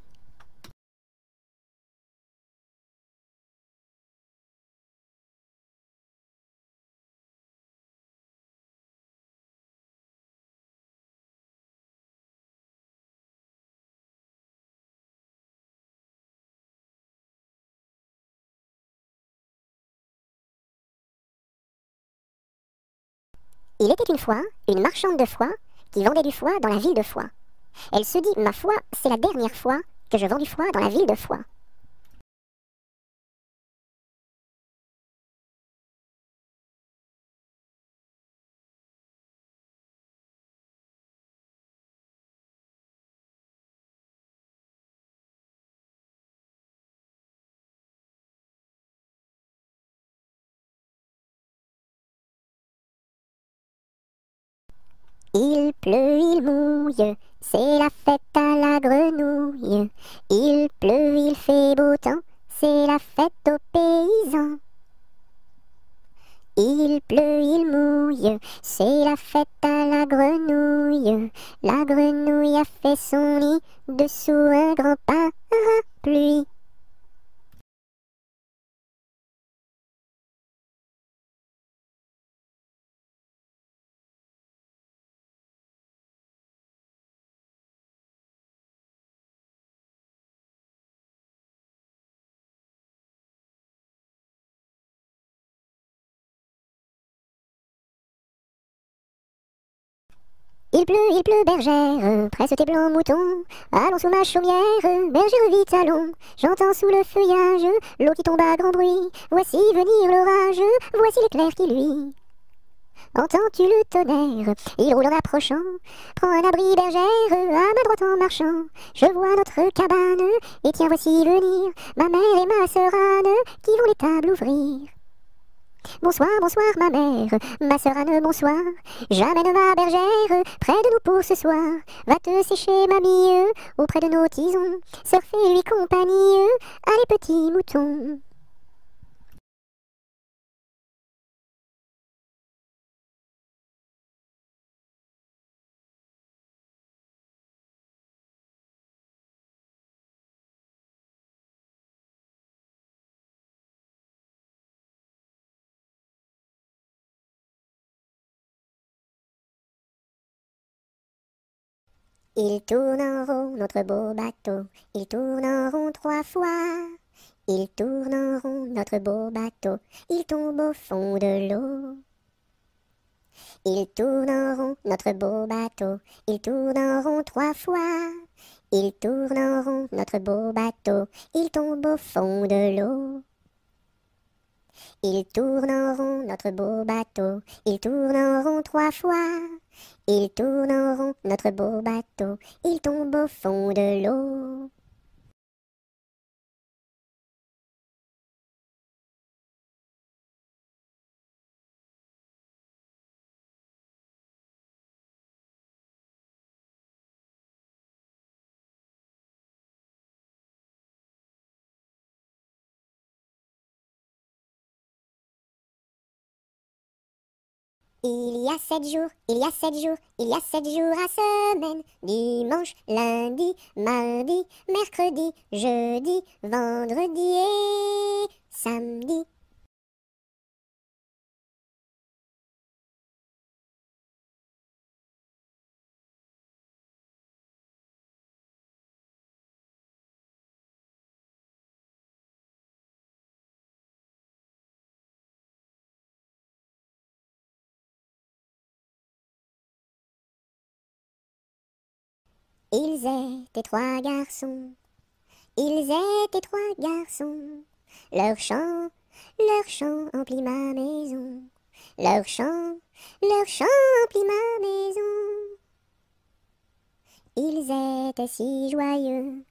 Il était une fois une marchande de foie qui vendait du foie dans la ville de Foix. Elle se dit, ma foi, c'est la dernière fois que je vends du foie dans la ville de Foix. Il pleut, il mouille, c'est la fête à la grenouille. Il pleut, il fait beau temps, c'est la fête aux paysans. Il pleut, il mouille, c'est la fête à la grenouille. La grenouille a fait son nid dessous un grand parapluie. Il pleut, bergère, presse tes blancs moutons. Allons sous ma chaumière, bergère vite allons. J'entends sous le feuillage l'eau qui tombe à grand bruit. Voici venir l'orage, voici l'éclair qui luit. Entends-tu le tonnerre? Il roule en approchant. Prends un abri, bergère, à ma droite en marchant. Je vois notre cabane, et tiens voici venir ma mère et ma sœur Anne, qui vont l'étable ouvrir. Bonsoir, bonsoir ma sœur Anne, bonsoir. J'amène ma bergère près de nous pour ce soir. Va te sécher, mamie, auprès de nos tisons. Sœur, fais-lui compagnie, allez petits moutons. Il tourne en rond, notre beau bateau, il tourne en rond 3 fois. Il tourne en rond, notre beau bateau, il tombe au fond de l'eau. Il tourne en rond, notre beau bateau, il tourne en rond 3 fois. Il tourne en rond, notre beau bateau, il tombe au fond de l'eau. Il tourne en rond notre beau bateau, il tourne en rond 3 fois. Il tourne en rond notre beau bateau, il tombe au fond de l'eau. Il y a 7 jours, il y a 7 jours, il y a 7 jours à semaine. Dimanche, lundi, mardi, mercredi, jeudi, vendredi et samedi. Ils étaient 3 garçons, ils étaient 3 garçons. Leur chant emplit ma maison. Leur chant emplit ma maison. Ils étaient si joyeux,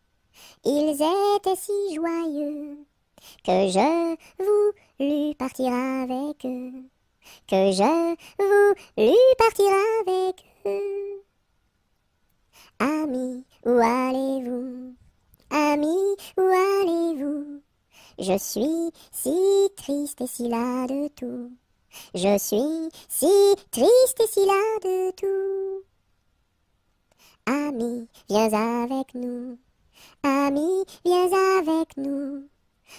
ils étaient si joyeux, que je voulus partir avec eux, que je voulus partir avec eux. Amis, où allez-vous? Amis, où allez-vous? Je suis si triste et si las de tout. Je suis si triste et si las de tout. Ami, viens avec nous. Ami, viens avec nous.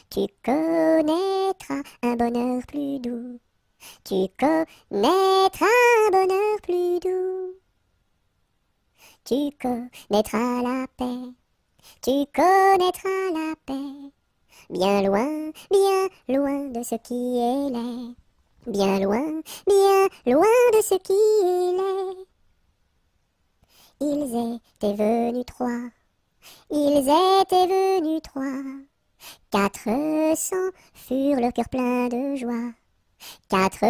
Tu connaîtras un bonheur plus doux. Tu connaîtras un bonheur plus doux. Tu connaîtras la paix. Tu connaîtras la paix. Bien loin de ce qui est laid. Bien loin de ce qui est laid. Ils étaient venus 3. Ils étaient venus 3. 400 furent le cœur plein de joie. 400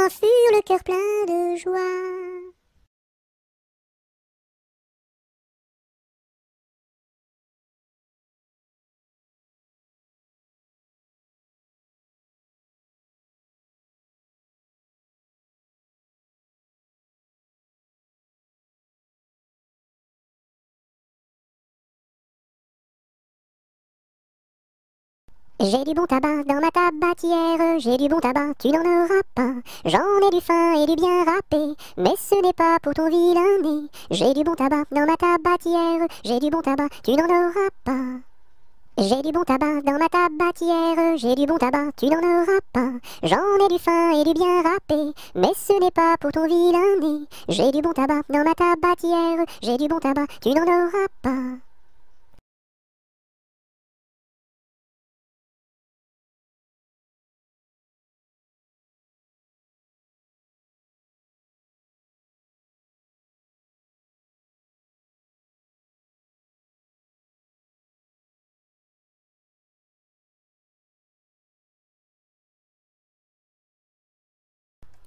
furent le cœur plein de joie. J'ai du bon tabac dans ma tabatière, j'ai du bon tabac, tu n'en auras pas. J'en ai du fin et du bien râpé, mais ce n'est pas pour ton vilain nez. J'ai du bon tabac dans ma tabatière, j'ai du bon tabac, tu n'en auras pas. J'ai du bon tabac dans ma tabatière, j'ai du bon tabac, tu n'en auras pas. J'en ai du fin et du bien râpé, mais ce n'est pas pour ton vilain nez. J'ai du bon tabac dans ma tabatière, j'ai du bon tabac, tu n'en auras pas.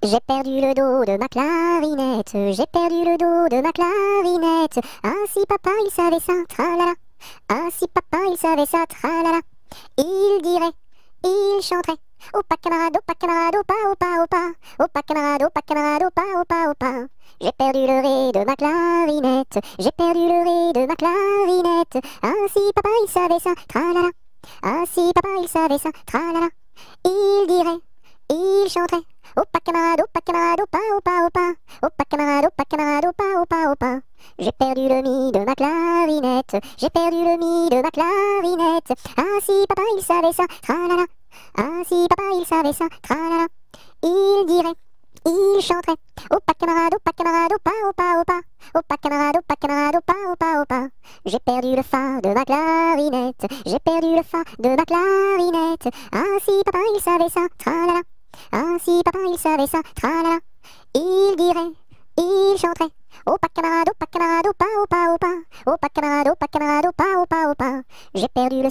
J'ai perdu le dos de ma clarinette, j'ai perdu le dos de ma clarinette. Ah si papa il savait ça, tralala. Ah si papa il savait ça, tralala. Il dirait, il chanterait. Opa camarade, opa camarade, opa, opa, opa. Opa camarade, opa, opa, opa. J'ai perdu le ré de ma clarinette, j'ai perdu le ré de ma clarinette. Ah si papa il savait ça, tralala. Ah si papa il savait ça, tralala. Il dirait, il chanterait. Opa camarade, opa, opa, opa. Opa camarade, opa, opa, opa. J'ai perdu le mi de ma clarinette, j'ai perdu le mi de ma clarinette. Ah si papa il savait ça, tralala. Ah si papa il savait ça, tralala. Il dirait, il chanterait. Opa camarade, opa, opa, opa. Opa camarade, opa, opa, opa. J'ai perdu le fa de ma clarinette, j'ai perdu le fa de ma clarinette. Ah si papa il savait ça, tralala. Ah si papa il savait ça, tralala. Il dirait, il chanterait. Opa camarade, opa, opa, opa, opa. Opa camarade, opa, opa, opa, opa. J'ai perdu le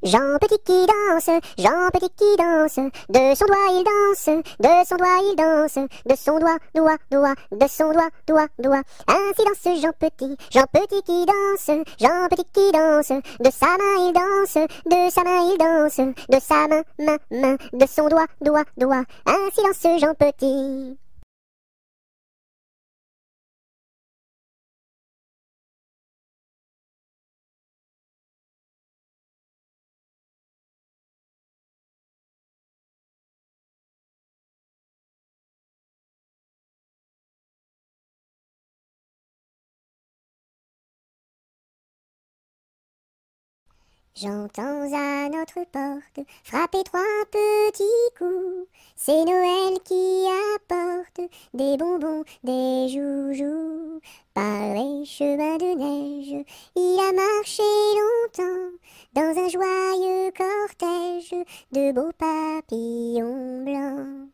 Jean Petit qui danse, Jean Petit qui danse, de son doigt il danse, de son doigt il danse, de son doigt, doigt, doigt, de son doigt, doigt, doigt. Ainsi danse Jean Petit qui danse, Jean Petit qui danse, de sa main il danse, de sa main il danse, de sa main, main, main, de son doigt, doigt, doigt. Ainsi danse Jean Petit. J'entends à notre porte frapper trois petits coups. C'est Noël qui apporte des bonbons, des joujoux. Par les chemins de neige, il a marché longtemps dans un joyeux cortège de beaux papillons blancs.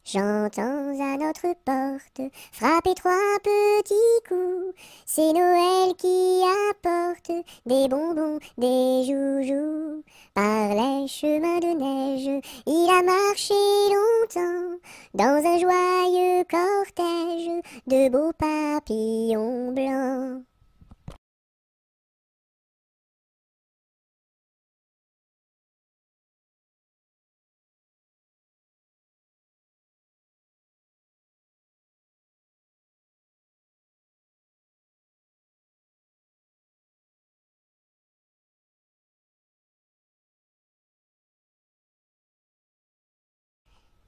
J'entends à notre porte frapper trois petits coups. C'est Noël qui apporte des bonbons, des joujoux. Par les chemins de neige, il a marché longtemps dans un joyeux cortège de beaux papillons blancs.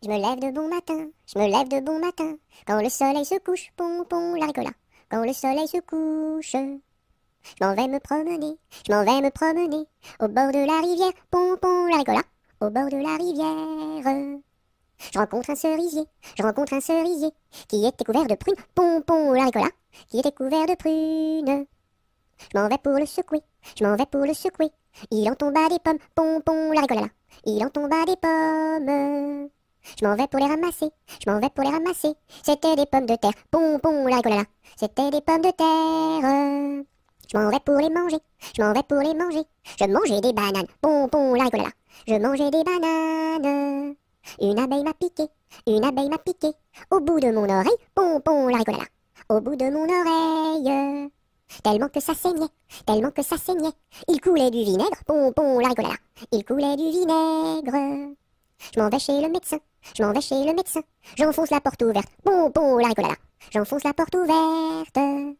Je me lève de bon matin, je me lève de bon matin, quand le soleil se couche, pompon la ricola, quand le soleil se couche. Je m'en vais me promener, je m'en vais me promener, au bord de la rivière, pompon la ricola, au bord de la rivière. Je rencontre un cerisier, qui était couvert de prunes, pompon la ricola, qui était couvert de prunes. Je m'en vais pour le secouer, je m'en vais pour le secouer, il en tomba des pommes, pompon la ricola, il en tomba des pommes. Je m'en vais pour les ramasser, je m'en vais pour les ramasser. C'était des pommes de terre, pompon la ricolala. C'était des pommes de terre. Je m'en vais pour les manger, je m'en vais pour les manger. Je mangeais des bananes, pompon la ricolala. Je mangeais des bananes. Une abeille m'a piqué, une abeille m'a piqué. Au bout de mon oreille, pompon la ricolala. Au bout de mon oreille. Tellement que ça saignait, tellement que ça saignait. Il coulait du vinaigre, pompon la ricolala. Il coulait du vinaigre. Je m'en vais chez le médecin, je m'en vais chez le médecin. J'enfonce la porte ouverte, pompon la ricolala. J'enfonce la porte ouverte.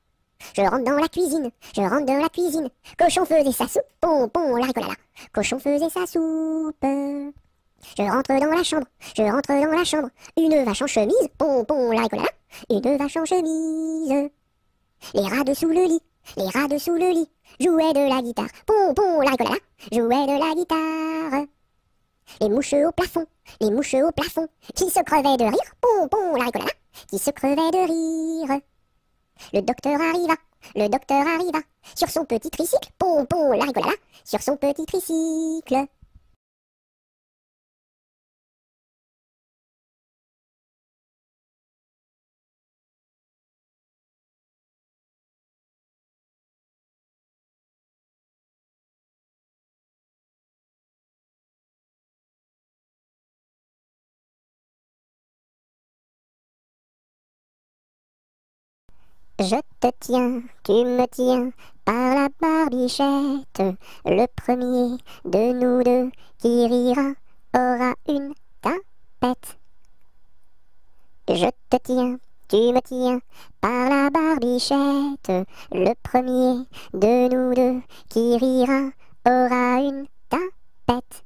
Je rentre dans la cuisine, je rentre dans la cuisine. Cochon faisait sa soupe, pompon la ricolala. Cochon faisait sa soupe. Je rentre dans la chambre, je rentre dans la chambre. Une vache en chemise, pompon la ricolala. Une vache en chemise. Les rats dessous le lit, les rats dessous le lit. Jouaient de la guitare, pompon la ricolala. Jouaient de la guitare. Les mouches au plafond, les mouches au plafond, qui se crevaient de rire, pompon la ricolala, qui se crevaient de rire. Le docteur arriva, sur son petit tricycle, pompon la ricolala, sur son petit tricycle. Je te tiens, tu me tiens, par la barbichette. Le premier de nous deux qui rira aura une tapette. Je te tiens, tu me tiens, par la barbichette. Le premier de nous deux qui rira aura une tapette.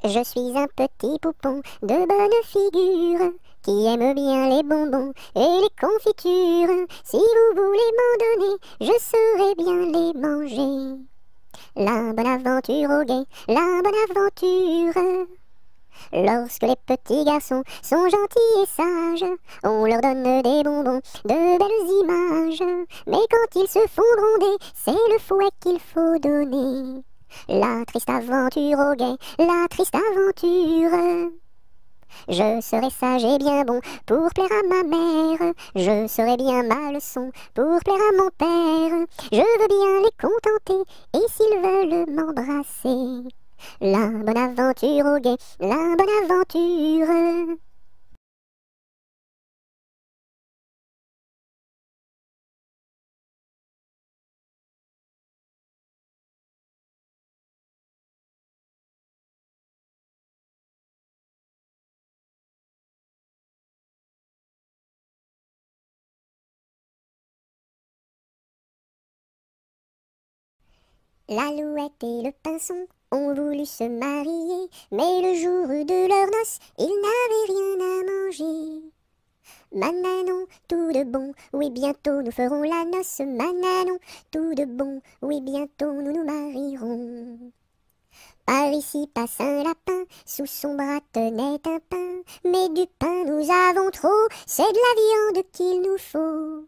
Je suis un petit poupon de bonne figure qui aime bien les bonbons et les confitures. Si vous voulez m'en donner, je saurai bien les manger. La bonne aventure au guet, la bonne aventure. Lorsque les petits garçons sont gentils et sages, on leur donne des bonbons, de belles images. Mais quand ils se font gronder, c'est le fouet qu'il faut donner. La triste aventure au guet, la triste aventure. Je serai sage et bien bon pour plaire à ma mère. Je serai bien ma leçon pour plaire à mon père. Je veux bien les contenter et s'ils veulent m'embrasser. La bonne aventure au guet, la bonne aventure. L'alouette et le pinson ont voulu se marier, mais le jour de leur noces, ils n'avaient rien à manger. Mananon, tout de bon, oui bientôt nous ferons la noce. Mananon, tout de bon, oui bientôt nous nous marierons. Par ici passe un lapin, sous son bras tenait un pain. Mais du pain nous avons trop, c'est de la viande qu'il nous faut.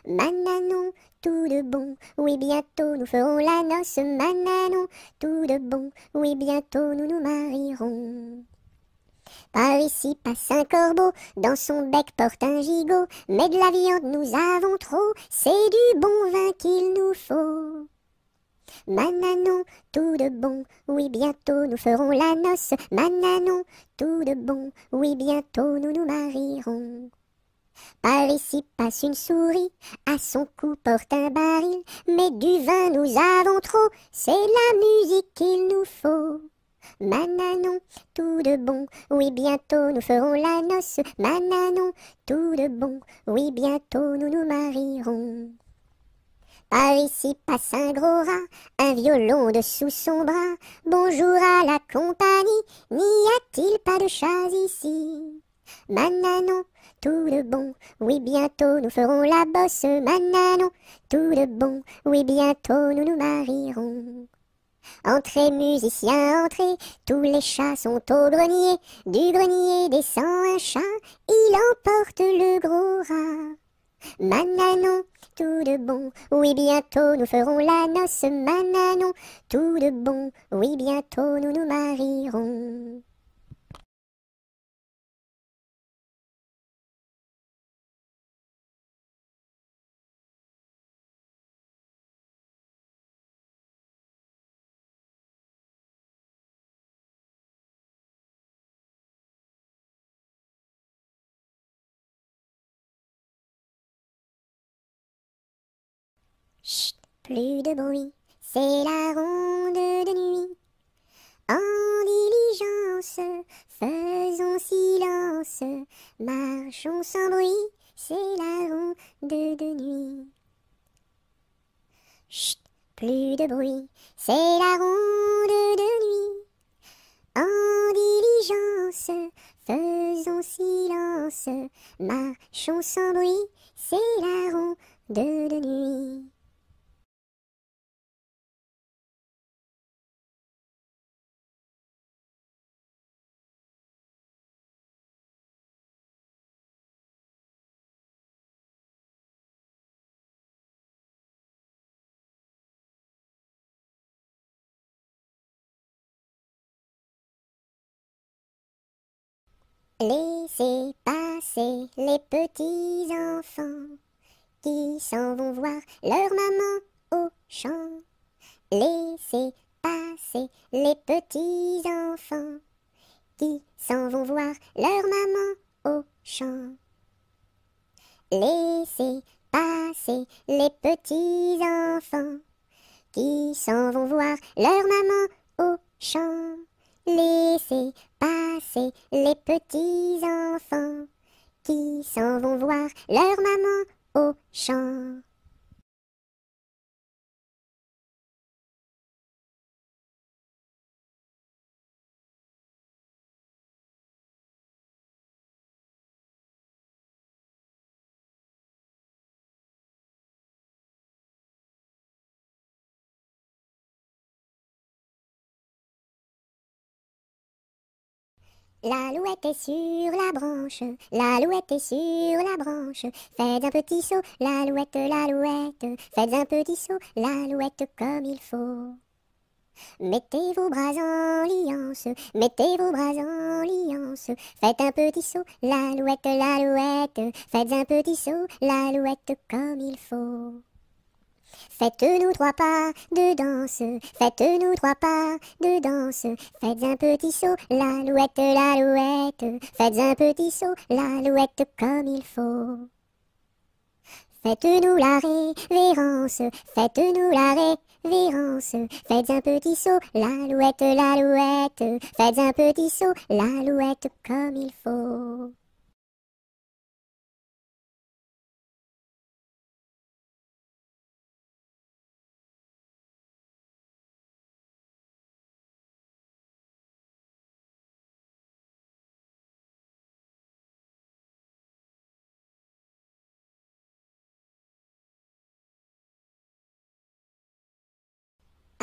Mananon, tout de bon, oui bientôt nous ferons la noce. Mananon, tout de bon, oui bientôt nous nous marierons. Par ici passe un corbeau, dans son bec porte un gigot. Mais de la viande nous avons trop, c'est du bon vin qu'il nous faut. Mananon, tout de bon, oui bientôt nous ferons la noce. Mananon, tout de bon, oui bientôt nous nous marierons. Par ici passe une souris, à son cou porte un baril. Mais du vin nous avons trop, c'est la musique qu'il nous faut. Mananon, tout de bon, oui bientôt nous ferons la noce. Mananon, tout de bon, oui bientôt nous nous marierons. Par ici passe un gros rat, un violon dessous son bras. Bonjour à la compagnie, n'y a-t-il pas de chats ici? Mananon, tout de bon, oui bientôt nous ferons la bosse. Mananon, tout de bon, oui bientôt nous nous marierons. Entrez musiciens, entrez, tous les chats sont au grenier. Du grenier descend un chat, il emporte le gros rat. Mananon, tout de bon, oui bientôt nous ferons la noce. Mananon, tout de bon, oui bientôt nous nous marierons. Chut, plus de bruit, c'est la ronde de nuit. En diligence, faisons silence, marchons sans bruit, c'est la ronde de nuit. Chut, plus de bruit, c'est la ronde de nuit. En diligence, faisons silence, marchons sans bruit, c'est la ronde de nuit. Laissez passer les petits enfants qui s'en vont voir leur maman au champ. Laissez passer les petits enfants qui s'en vont voir leur maman au champ. Laissez passer les petits enfants qui s'en vont voir leur maman au champ. Laissez passer les petits enfants qui s'en vont voir leur maman au champ. L'alouette est sur la branche, l'alouette est sur la branche. Faites un petit saut, l'alouette, l'alouette. Faites un petit saut, l'alouette comme il faut. Mettez vos bras en liance, mettez vos bras en liance. Faites un petit saut, l'alouette, l'alouette. Faites un petit saut, l'alouette comme il faut. Faites-nous 3 pas de danse, faites-nous 3 pas de danse. Faites un petit saut, l'alouette, l'alouette. Faites un petit saut, l'alouette comme il faut. Faites-nous la révérence, faites-nous la révérence. Faites un petit saut, l'alouette, l'alouette. Faites un petit saut, l'alouette comme il faut.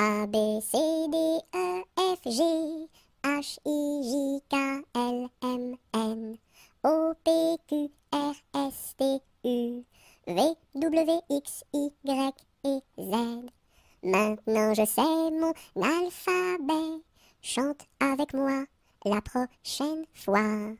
A, B, C, D, E, F, G, H, I, J, K, L, M, N, O, P, Q, R, S, T, U, V, W, X, Y et Z. Maintenant je sais mon alphabet, chante avec moi la prochaine fois.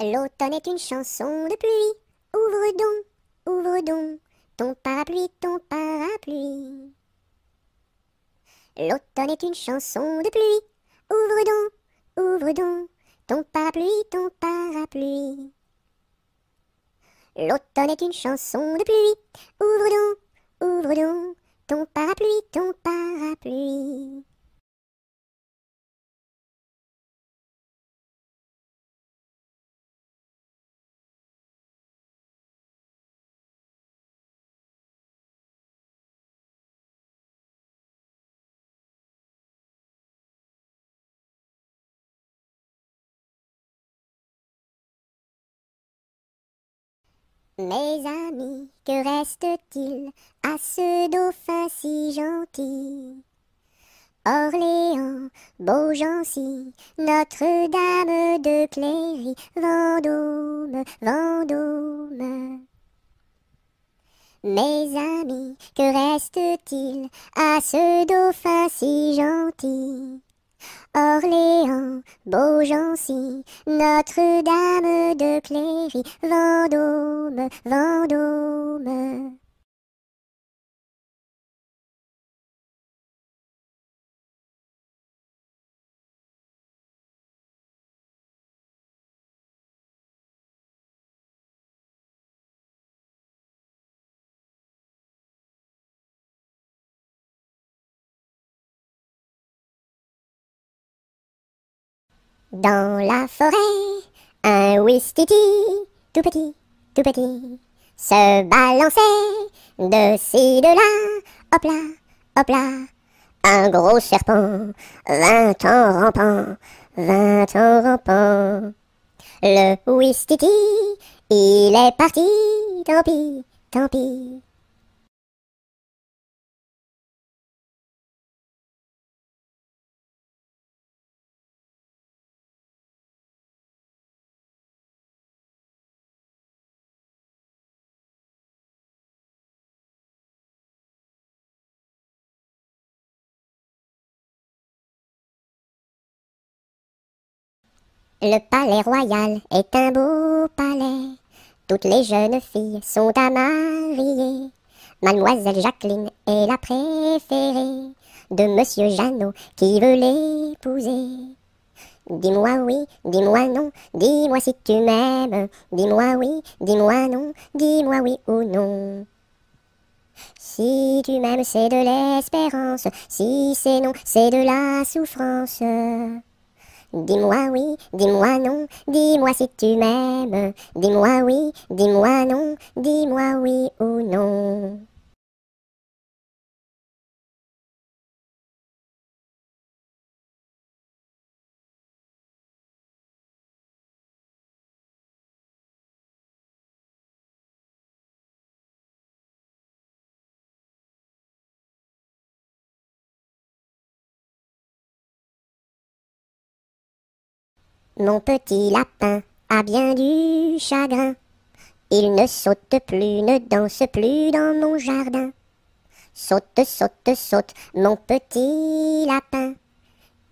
L'automne est une chanson de pluie. Ouvre donc ton parapluie, ton parapluie. L'automne est une chanson de pluie. Ouvre donc ton parapluie, ton parapluie. L'automne est une chanson de pluie. Ouvre donc ton parapluie, ton parapluie. Mes amis, que reste-t-il à ce dauphin si gentil? Orléans, Beaugency, Notre-Dame de Cléry, Vendôme, Vendôme. Mes amis, que reste-t-il à ce dauphin si gentil? Orléans, Beaugency, Notre-Dame de Cléry, Vendôme, Vendôme. Dans la forêt, un ouistiti, tout petit, se balançait de ci, de là, hop là, un gros serpent vint en rampant. Le ouistiti, il est parti, tant pis. Le palais royal est un beau palais. Toutes les jeunes filles sont à marier. Mademoiselle Jacqueline est la préférée de Monsieur Jeannot qui veut l'épouser. Dis-moi oui, dis-moi non, dis-moi si tu m'aimes. Dis-moi oui, dis-moi non, dis-moi oui ou non. Si tu m'aimes, c'est de l'espérance. Si c'est non, c'est de la souffrance. Dis-moi oui, dis-moi non, dis-moi si tu m'aimes. Dis-moi oui, dis-moi non, dis-moi oui ou non. Mon petit lapin a bien du chagrin. Il ne saute plus, ne danse plus dans mon jardin. Saute, saute, saute, mon petit lapin,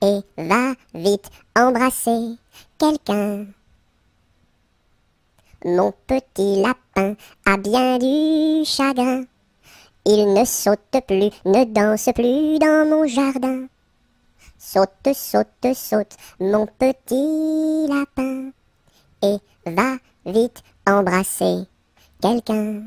et va vite embrasser quelqu'un. Mon petit lapin a bien du chagrin. Il ne saute plus, ne danse plus dans mon jardin. Saute, saute, saute, mon petit lapin, et va vite embrasser quelqu'un.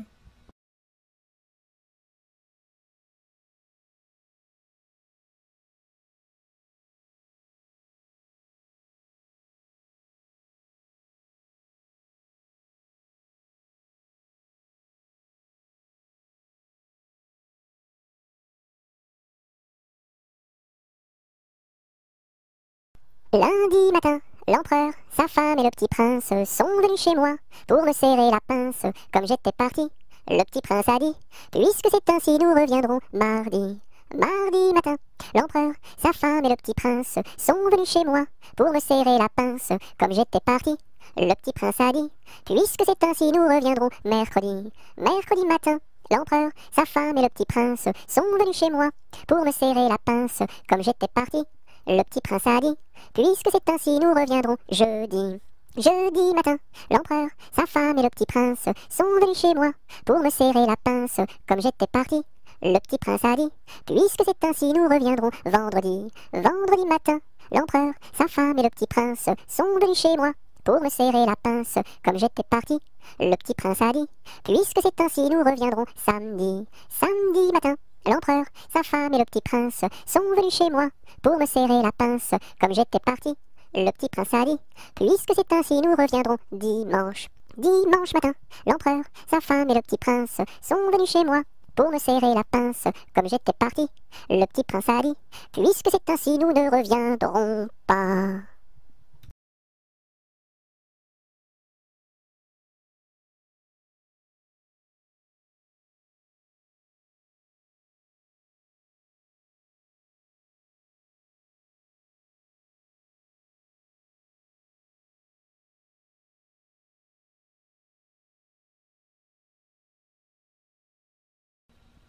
Lundi matin, l'empereur, sa femme et le petit prince sont venus chez moi pour me serrer la pince. Comme j'étais parti, le petit prince a dit: puisque c'est ainsi, nous reviendrons mardi. Mardi matin, l'empereur, sa femme et le petit prince sont venus chez moi pour me serrer la pince. Comme j'étais parti, le petit prince a dit: puisque c'est ainsi, nous reviendrons mercredi. Mercredi matin, l'empereur, sa femme et le petit prince sont venus chez moi pour me serrer la pince. Comme j'étais parti, le petit prince a dit: puisque c'est ainsi, nous reviendrons jeudi. Jeudi matin, l'empereur, sa femme et le petit prince sont venus chez moi pour me serrer la pince. Comme j'étais parti, le petit prince a dit: puisque c'est ainsi, nous reviendrons vendredi. Vendredi matin, l'empereur, sa femme et le petit prince sont venus chez moi pour me serrer la pince. Comme j'étais parti, le petit prince a dit: puisque c'est ainsi, nous reviendrons samedi. Samedi matin, l'empereur, sa femme et le petit prince sont venus chez moi pour me serrer la pince. Comme j'étais parti, le petit prince a dit: puisque c'est ainsi, nous reviendrons dimanche. Dimanche matin, l'empereur, sa femme et le petit prince sont venus chez moi pour me serrer la pince. Comme j'étais parti, le petit prince a dit: puisque c'est ainsi, nous ne reviendrons pas.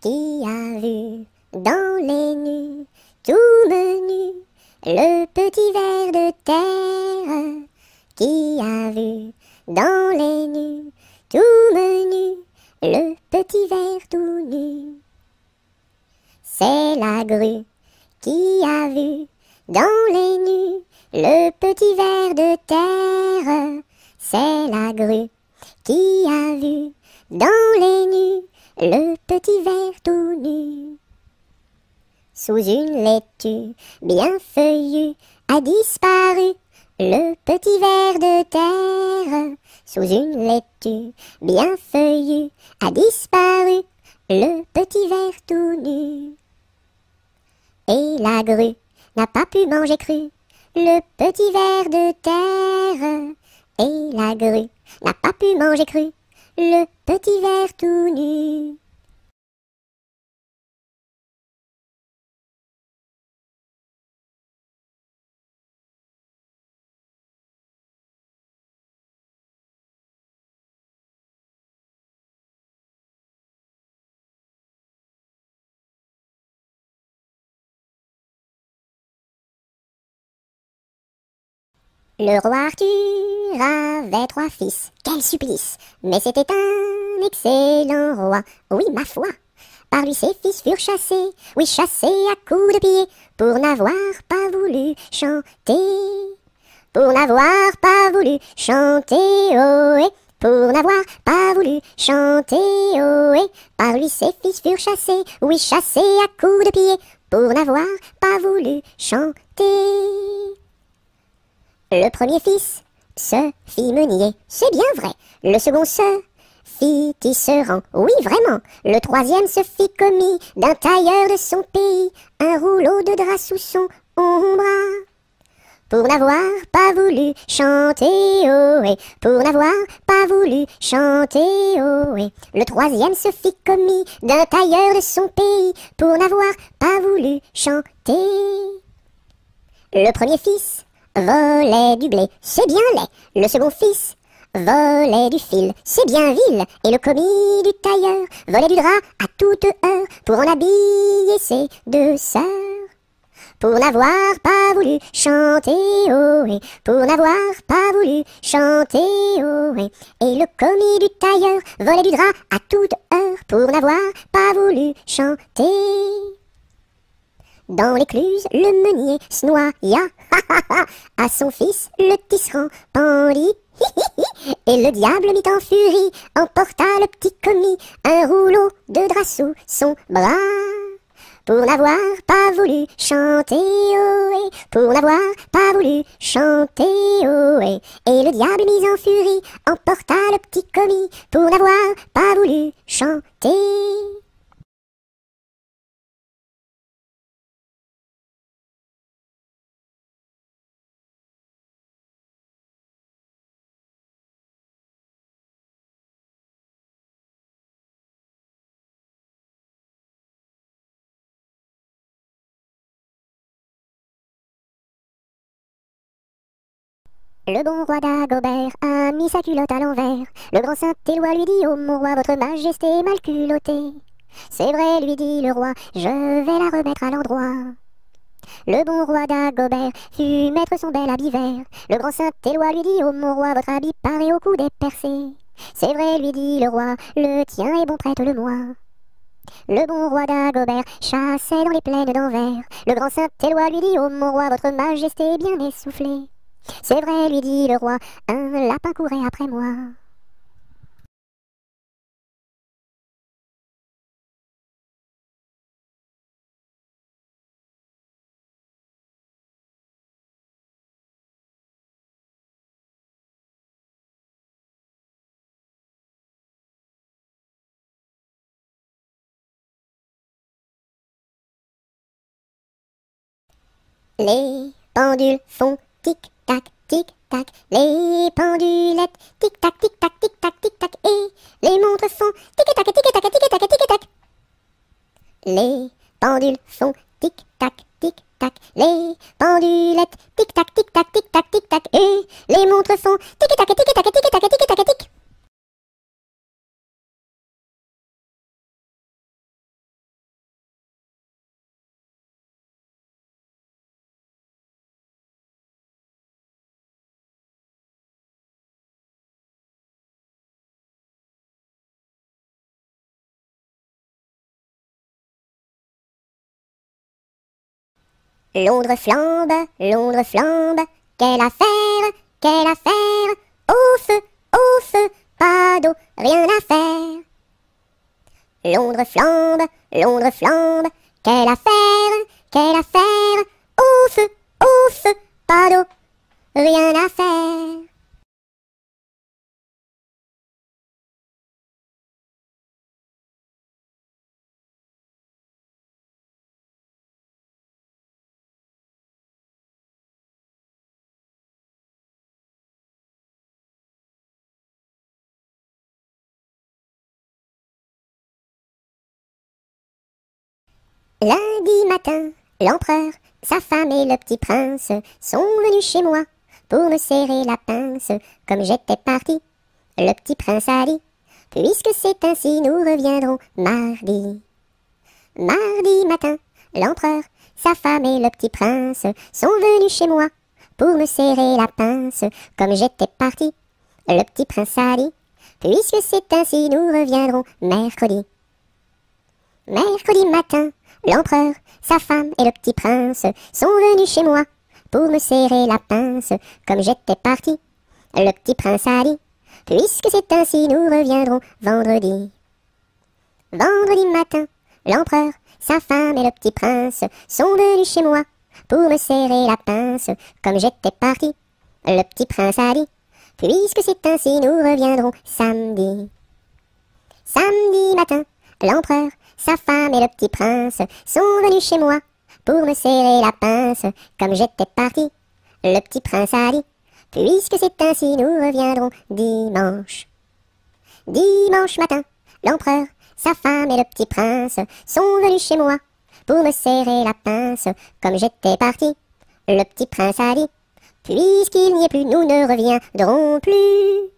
Qui a vu dans les nues, tout menu, le petit ver de terre? Qui a vu dans les nues, tout menu, le petit ver tout nu? C'est la grue qui a vu dans les nues, le petit ver de terre. C'est la grue qui a vu dans les nues, le petit ver tout nu. Sous une laitue bien feuillue a disparu le petit ver de terre. Sous une laitue bien feuillue a disparu le petit ver tout nu. Et la grue n'a pas pu manger cru le petit ver de terre. Et la grue n'a pas pu manger cru le petit ver tout nu. Le roi Arthur avait 3 fils, quel supplice! Mais c'était un excellent roi, oui ma foi! Par lui ses fils furent chassés, oui chassés à coups de pied, pour n'avoir pas voulu chanter. Pour n'avoir pas voulu chanter, ohé, pour n'avoir pas voulu chanter, ohé. Par lui ses fils furent chassés, oui chassés à coups de pied, pour n'avoir pas voulu chanter. Le premier fils se fit meunier, c'est bien vrai. Le second se fit tisserand, oui vraiment. Le troisième se fit commis d'un tailleur de son pays, un rouleau de drap sous son bras. Pour n'avoir pas voulu chanter, ohé, pour n'avoir pas voulu chanter, ohé. Le troisième se fit commis d'un tailleur de son pays, pour n'avoir pas voulu chanter. Le premier fils volait du blé, c'est bien laid. Le second fils volait du fil, c'est bien vil. Et le commis du tailleur volait du drap à toute heure pour en habiller ses deux sœurs. Pour n'avoir pas voulu chanter ohé, pour n'avoir pas voulu chanter ohé. Et le commis du tailleur volait du drap à toute heure pour n'avoir pas voulu chanter. Dans l'écluse, le meunier se noya, à son fils le tisserand pendit. Et le diable mit en furie, emporta le petit commis, un rouleau de drap sous son bras. Pour n'avoir pas voulu chanter ohé, pour n'avoir pas voulu chanter ohé. Et le diable mis en furie, emporta le petit commis, pour n'avoir pas voulu chanter. Le bon roi d'Agobert a mis sa culotte à l'envers. Le grand Saint-Éloi lui dit: « Oh mon roi, votre majesté est mal culottée. » « C'est vrai, lui dit le roi, je vais la remettre à l'endroit. » Le bon roi d'Agobert fut mettre son bel habit vert. Le grand Saint-Éloi lui dit: « Oh mon roi, votre habit paraît au cou dépercé. » « C'est vrai, lui dit le roi, le tien est bon, prête-le-moi. » Le bon roi d'Agobert chassait dans les plaines d'Anvers. Le grand Saint-Éloi lui dit: « Oh mon roi, votre majesté est bien essoufflée. » « C'est vrai, lui dit le roi, un lapin courait après moi. » Les pendules font tic-tac, tic-tac, les pendulettes tic-tac, tic-tac, tic-tac, tic-tac, et les montres font tic-tac, tic-tac, tic-tac, tic-tac. Les pendules font tic-tac, tic-tac, les pendulettes tic-tac, tic-tac, tic-tac, tic-tac, et les montres font tic-tac, tic-tac, tic-tac, tic-tac, tic. Londres flambe, quelle affaire, au feu, pas d'eau, rien à faire. Londres flambe, quelle affaire, au feu, pas d'eau, rien à faire. Lundi matin, l'empereur, sa femme et le petit prince sont venus chez moi pour me serrer la pince. Comme j'étais parti, le petit prince a dit: « Puisque c'est ainsi, nous reviendrons mardi. » Mardi matin, l'empereur, sa femme et le petit prince sont venus chez moi pour me serrer la pince. Comme j'étais parti, le petit prince a dit: « Puisque c'est ainsi, nous reviendrons mercredi. » Mercredi matin, l'empereur, sa femme et le petit prince sont venus chez moi pour me serrer la pince. Comme j'étais parti, le petit prince a dit: « Puisque c'est ainsi, nous reviendrons vendredi. » Vendredi matin, l'empereur, sa femme et le petit prince sont venus chez moi pour me serrer la pince. Comme j'étais parti, le petit prince a dit: « Puisque c'est ainsi, nous reviendrons samedi. » Samedi matin, l'empereur, sa femme et le petit prince sont venus chez moi pour me serrer la pince. Comme j'étais parti, le petit prince a dit: « Puisque c'est ainsi, nous reviendrons dimanche. » Dimanche matin, l'empereur, sa femme et le petit prince sont venus chez moi pour me serrer la pince. Comme j'étais parti, le petit prince a dit: « Puisqu'il n'y est plus, nous ne reviendrons plus.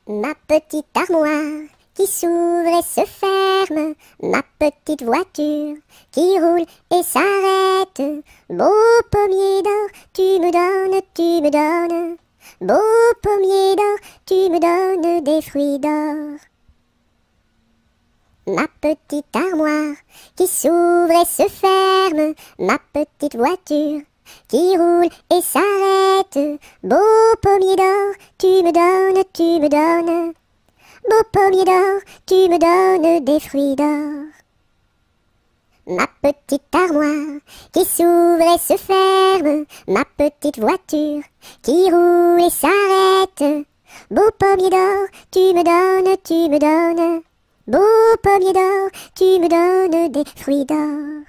Ma petite armoire qui s'ouvre et se ferme, ma petite voiture qui roule et s'arrête. Beau pommier d'or, tu me donnes. Beau pommier d'or, tu me donnes des fruits d'or. Ma petite armoire qui s'ouvre et se ferme, ma petite voiture qui roule et s'arrête. Beau pommier d'or, tu me donnes. Beau pommier d'or, tu me donnes des fruits d'or. Ma petite armoire qui s'ouvre et se ferme, ma petite voiture qui roule et s'arrête. Beau pommier d'or, tu me donnes. Beau pommier d'or, tu me donnes des fruits d'or.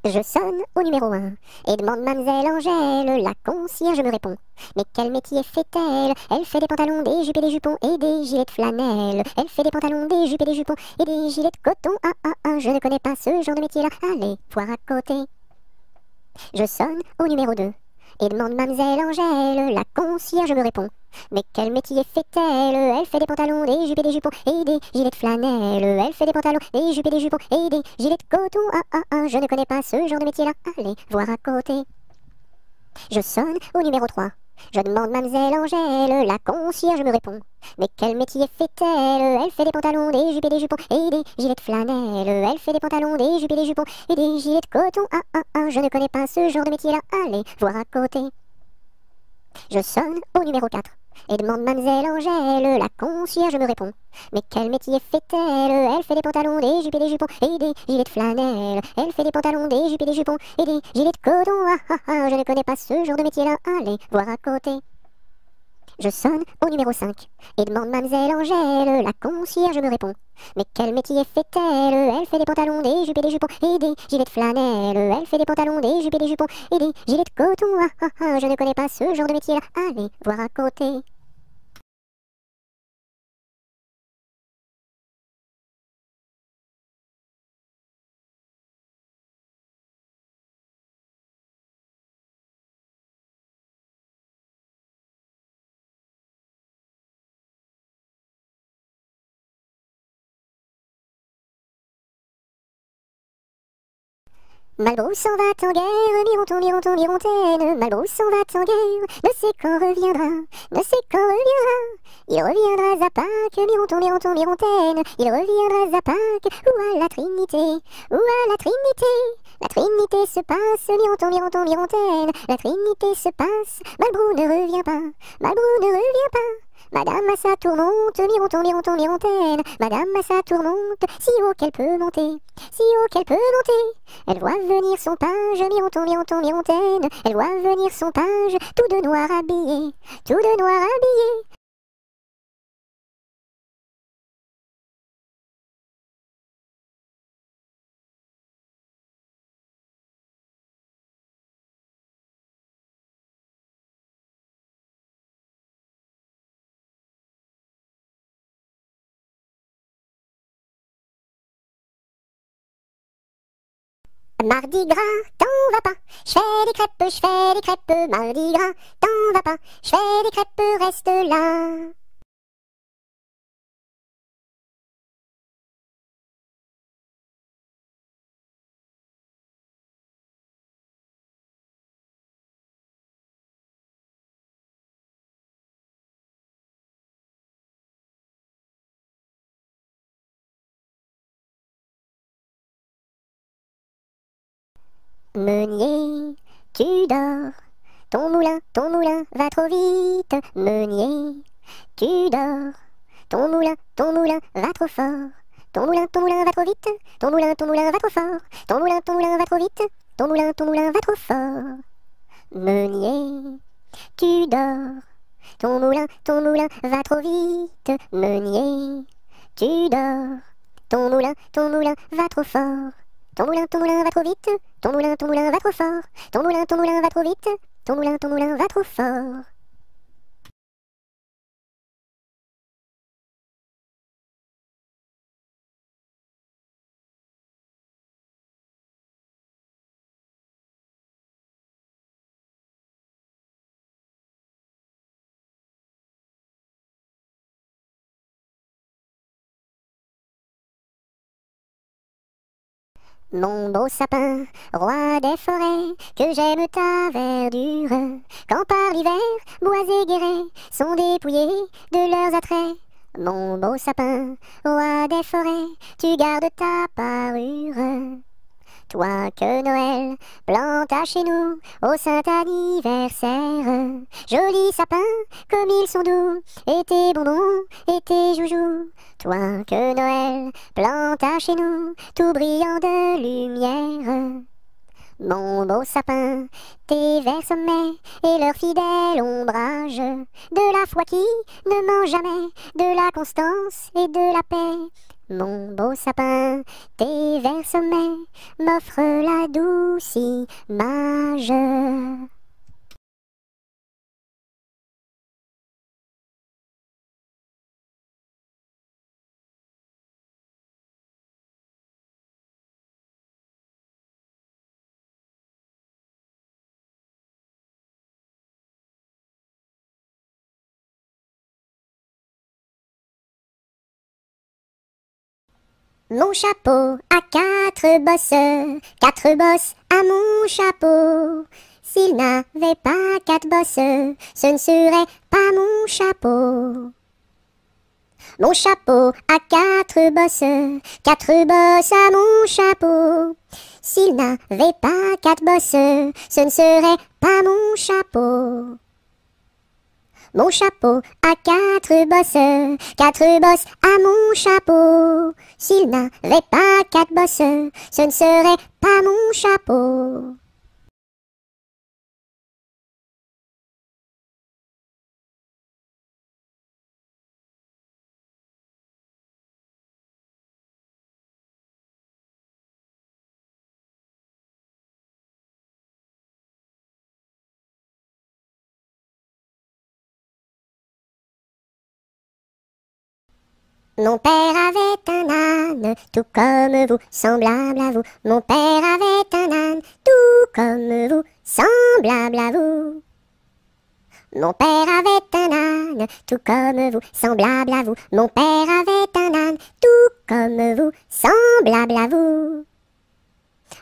Je sonne au numéro 1 et demande mademoiselle Angèle. La concierge me répond. Mais quel métier fait-elle? Elle fait des pantalons, des jupes et des jupons et des gilets de flanelle. Elle fait des pantalons, des jupes et des jupons et des gilets de coton. Je ne connais pas ce genre de métier-là. Allez, voir à côté. Je sonne au numéro 2 et demande mademoiselle Angèle. La concierge me répond. Mais quel métier fait-elle? Elle fait des pantalons, des jupes et des jupons et des gilets de flanelle. Elle fait des pantalons, des jupes et des jupons et des gilets de coton. Je ne connais pas ce genre de métier-là. Allez, voir à côté. Je sonne au numéro 3. Je demande mademoiselle Angèle. La concierge me répond. Mais quel métier fait-elle? Elle fait des pantalons, des jupes et des jupons et des gilets de flanelle. Elle fait des pantalons, des jupes et des jupons et des gilets de coton. Je ne connais pas ce genre de métier-là. Allez, voir à côté. Je sonne au numéro 4 et demande mademoiselle Angèle. La concierge me répond. Mais quel métier fait-elle? Elle fait des pantalons, des jupes et des jupons et des gilets de flanelle. Elle fait des pantalons, des jupes et des jupons et des gilets de coton. Je ne connais pas ce genre de métier-là. Allez, voir à côté. Je sonne au numéro 5 et demande mademoiselle Angèle. La concierge me répond. Mais quel métier fait-elle? Elle fait des pantalons, des jupes et des jupons et des gilets de flanelle. Elle fait des pantalons, des jupes et des jupons et des gilets de coton. Je ne connais pas ce genre de métier-là. Allez, voir à côté. Malbrousse s'en va en guerre, Mirontaine. Malbrousse s'en va en guerre, ne sait quand reviendra. Il reviendra à Pâques, Mirontaine. Il reviendra à Pâques, ou à la Trinité. La Trinité se passe, Mirontaine. La Trinité se passe, Malbrou ne revient pas. Madame à sa tourmente, Mirontaine. Madame à sa tourmente, si haut qu'elle peut monter. Elle voit venir son page, Mirontaine. Elle voit venir son page, tout de noir habillé. Mardi gras, t'en vas pas, je fais des crêpes, mardi gras, t'en vas pas, je fais des crêpes, reste là. Meunier, tu dors, ton moulin va trop vite, meunier, tu dors. Ton moulin va trop fort. Ton moulin va trop vite. Ton moulin va trop fort. Ton moulin va trop vite. Ton moulin va trop fort. Meunier, tu dors. Ton moulin va trop vite. Meunier, tu dors. Ton moulin va trop fort. Ton moulin va trop vite. Ton moulin va trop fort. Ton moulin va trop vite. Ton moulin va trop fort. Mon beau sapin, roi des forêts, que j'aime ta verdure, quand par l'hiver, bois et guérets sont dépouillés de leurs attraits. Mon beau sapin, roi des forêts, tu gardes ta parure. Toi que Noël planta chez nous au saint anniversaire. Jolis sapins, comme ils sont doux, et tes bonbons, et tes joujoux. Toi que Noël planta chez nous, tout brillant de lumière. Mon beau sapin, tes verts sommets et leur fidèle ombrage, de la foi qui ne ment jamais, de la constance et de la paix. Mon beau sapin, tes verts sommets m'offrent la douce image. Mon chapeau a quatre bosses à mon chapeau. S'il n'avait pas quatre bosses, ce ne serait pas mon chapeau. Mon chapeau a quatre bosses à mon chapeau. S'il n'avait pas quatre bosses, ce ne serait pas mon chapeau. Mon chapeau a quatre bosses à mon chapeau. S'il n'avait pas quatre bosses, ce ne serait pas mon chapeau. Mon père avait un âne, tout comme vous, semblable à vous. Mon père avait un âne, tout comme vous, semblable à vous. Mon père avait un âne, tout comme vous, semblable à vous. Mon père avait un âne, tout comme vous, semblable à vous.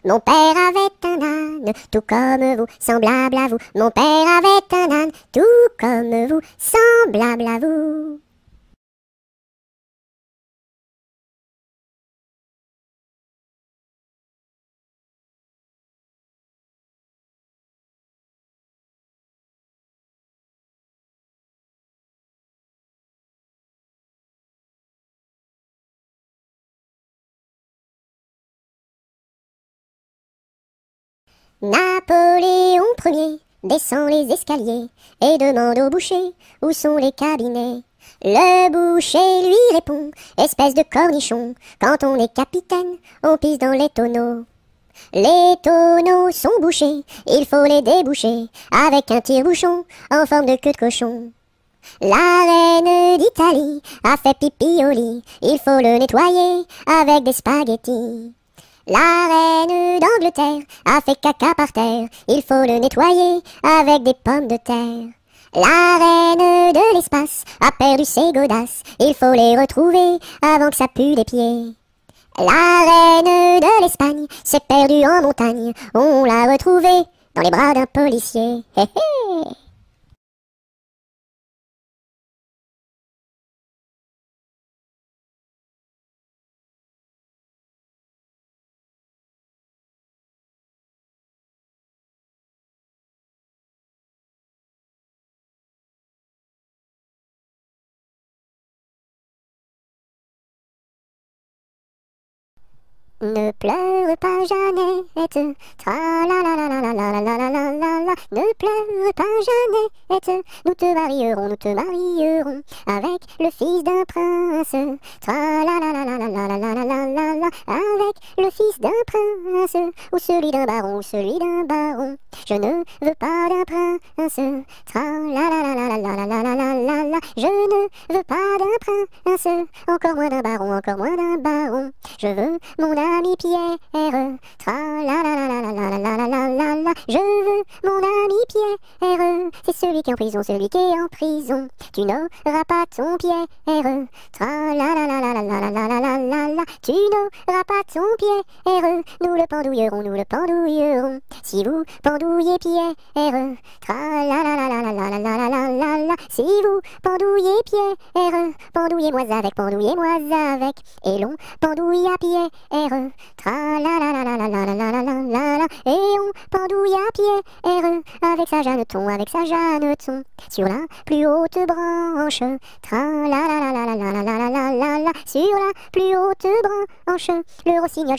Mon père avait un âne, tout comme vous, semblable à vous. Mon père avait un âne, tout comme vous, semblable à vous. Napoléon Ier descend les escaliers et demande au boucher où sont les cabinets. Le boucher lui répond, espèce de cornichon, quand on est capitaine, on pisse dans les tonneaux. Les tonneaux sont bouchés, il faut les déboucher avec un tire-bouchon en forme de queue de cochon. La reine d'Italie a fait pipi au lit, il faut le nettoyer avec des spaghettis. La reine d'Angleterre a fait caca par terre, il faut le nettoyer avec des pommes de terre. La reine de l'espace a perdu ses godasses, il faut les retrouver avant que ça pue les pieds. La reine de l'Espagne s'est perdue en montagne, on l'a retrouvée dans les bras d'un policier. Hé hé. Ne pleure pas Jeannette, tra la la la la la la la la la la la la. Ne pleure pas Jeannette, nous te marierons avec le fils d'un prince. Tra la la la la la la la la la la la la. Avec le fils d'un prince, ou celui d'un baron, ou celui d'un baron. Je ne veux pas d'un prince, tra la la la la la la la la la la la. Je ne veux pas d'un prince, encore moins d'un baron, encore moins d'un baron. Je veux mon ami Pierre, tra la la la la la la la la la la la. Je veux mon ami Pierre, c'est celui qui est en prison, celui qui est en prison. Tu n'auras pas ton Pierre, tra la la la la la la la la la la la. Tu n'auras pas ton Pierre, nous le pendouillerons, nous le pendouillerons. Si vous pendouillez Pierre, tra la la la la la la la la la la la. Si vous pendouillez Pierre, pendouillez-moi avec, et l'on pendouille à Pierre, tra la la la la la la la la la la la. Et on pendouille à Pierre, avec sa Jeanneton, sur la plus haute branche, tra la la la la la la la la la la la. Sur la plus haute branche, le rossignol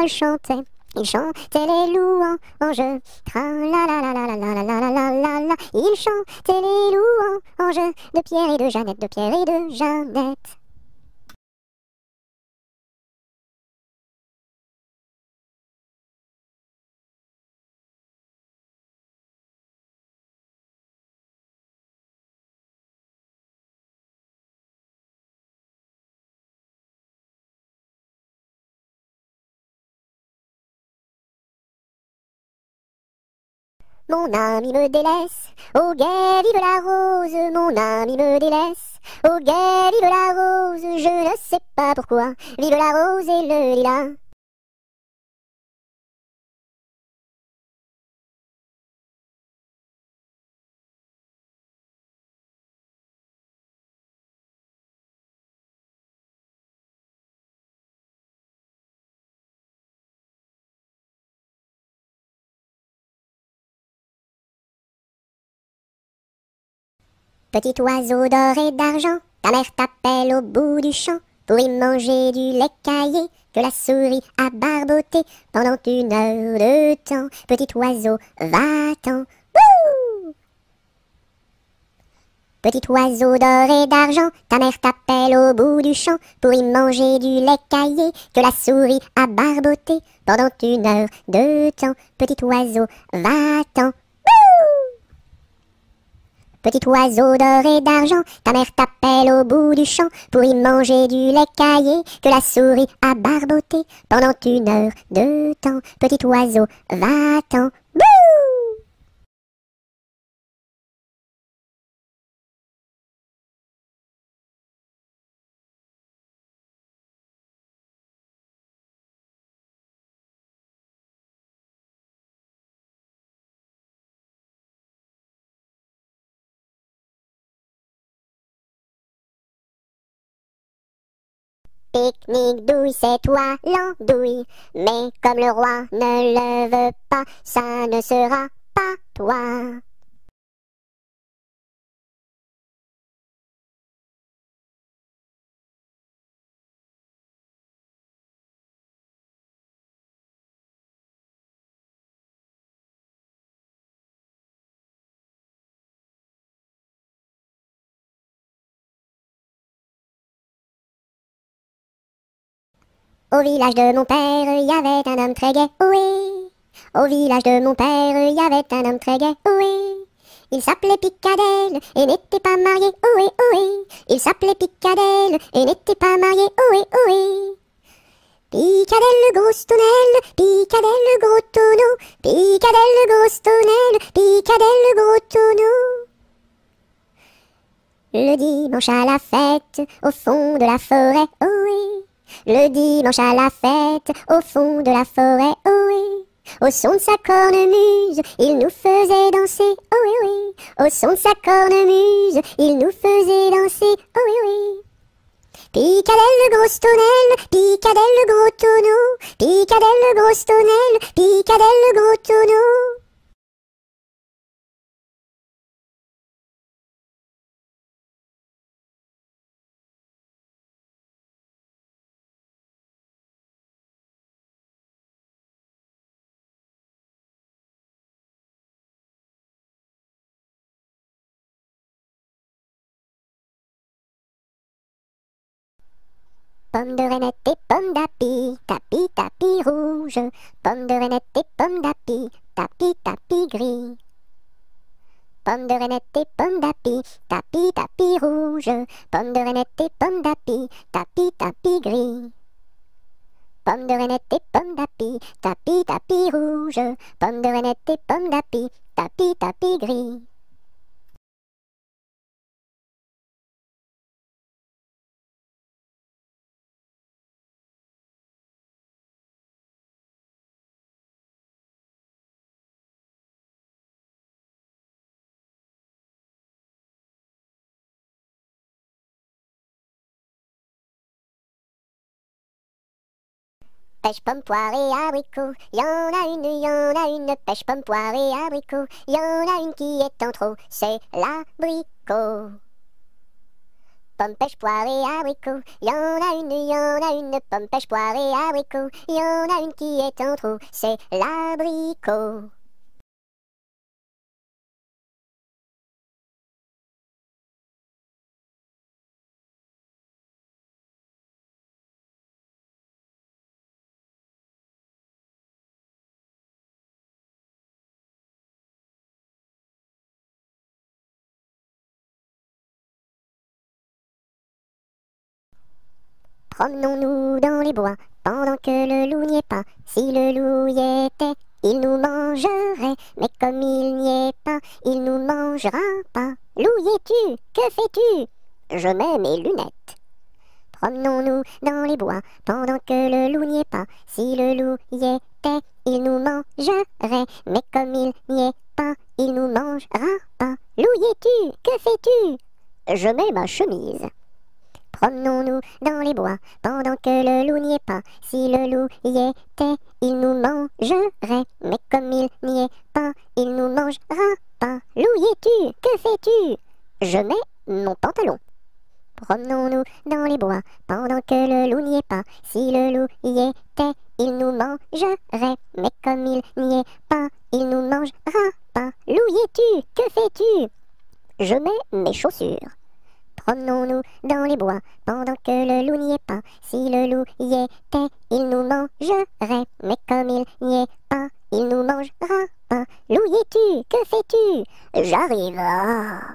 chantait. Il chantait les louanges, tra la la la la la la la la la la la. Il chantait les louanges de Pierre et de Jeannette, de Pierre et de Jeannette. Mon ami me délaisse, au guet vive la rose, mon ami me délaisse, au guet vive la rose, je ne sais pas pourquoi, vive la rose et le lilas. Petit oiseau d'or et d'argent, ta mère t'appelle au bout du champ pour y manger du lait caillé que la souris a barboté pendant 1 heure de temps. Petit oiseau, va-t'en. Wouh! Petit oiseau d'or et d'argent, ta mère t'appelle au bout du champ pour y manger du lait caillé que la souris a barboté pendant 1 heure de temps. Petit oiseau, va-t'en. Petit oiseau d'or et d'argent, ta mère t'appelle au bout du champ pour y manger du lait caillé que la souris a barboté pendant 1 heure de temps. Petit oiseau, va-t'en. Bouh! Pique-nique douille, c'est toi l'andouille, mais comme le roi ne le veut pas, ça ne sera pas toi. Au village de mon père, il y avait un homme très gai, oui. Au village de mon père, il y avait un homme très gai, oui. Il s'appelait Picadelle et n'était pas marié, oui, oui. Il s'appelait Picadelle et n'était pas marié, oui, oui. Picadelle, grosse tonnelle, Picadelle, le gros tonneau, Picadelle, le grosse tonnelle, Picadelle, le gros tonneau. Le dimanche à la fête, au fond de la forêt, oh oui. Le dimanche à la fête, au fond de la forêt, oh oui. Au son de sa cornemuse, il nous faisait danser, oh oui, oui. Au son de sa cornemuse, il nous faisait danser, oh oui, oui. Picadelle, le gros tonnelle, Picadelle, le gros tonneau, Picadelle, le gros tonnelle, Picadelle, le gros tonneau. Pomme de reinette et pomme d'api, tapis, tapis rouge. Pomme de reinette et pomme d'api, tapis, tapis gris. Pomme de reinette et pomme d'api, tapis, tapis rouge. Pomme de reinette et pomme d'api, tapis, tapis gris. Pomme de reinette et pomme d'api, tapis, tapis rouge. Pomme de reinette et pomme d'api, tapis, tapis gris. Pêche, pomme, poire et abricot, y en a une, pêche, pomme, poire et abricot, y en a une qui est en trop, c'est l'abricot. Pomme, pêche, poire et abricot, y en a une, pomme, pêche, poire et abricot, y en a une qui est en trop, c'est l'abricot. Promenons-nous dans les bois, pendant que le loup n'y est pas. Si le loup y était, il nous mangerait, mais comme il n'y est pas, il nous mangera pas. Loup, y es-tu? Que fais-tu? Je mets mes lunettes. Promenons-nous dans les bois, pendant que le loup n'y est pas. Si le loup y était, il nous mangerait, mais comme il n'y est pas, il nous mangera pas. Loup, y es-tu? Que fais-tu? Je mets ma chemise. Promenons-nous dans les bois, pendant que le loup n'y est pas. Si le loup y était, il nous mangerait, mais comme il n'y est pas, il nous mangera pas. Loup, y es-tu? Que fais-tu? Je mets mon pantalon. Promenons-nous dans les bois, pendant que le loup n'y est pas. Si le loup y était, il nous mangerait, mais comme il n'y est pas, il nous mangera pas. Loup, y es-tu? Que fais-tu? Je mets mes chaussures. Promenons-nous dans les bois, pendant que le loup n'y est pas. Si le loup y était, il nous mangerait, mais comme il n'y est pas, il nous mangera pas. Loup, y es-tu? Que fais-tu? J'arrive. Ah.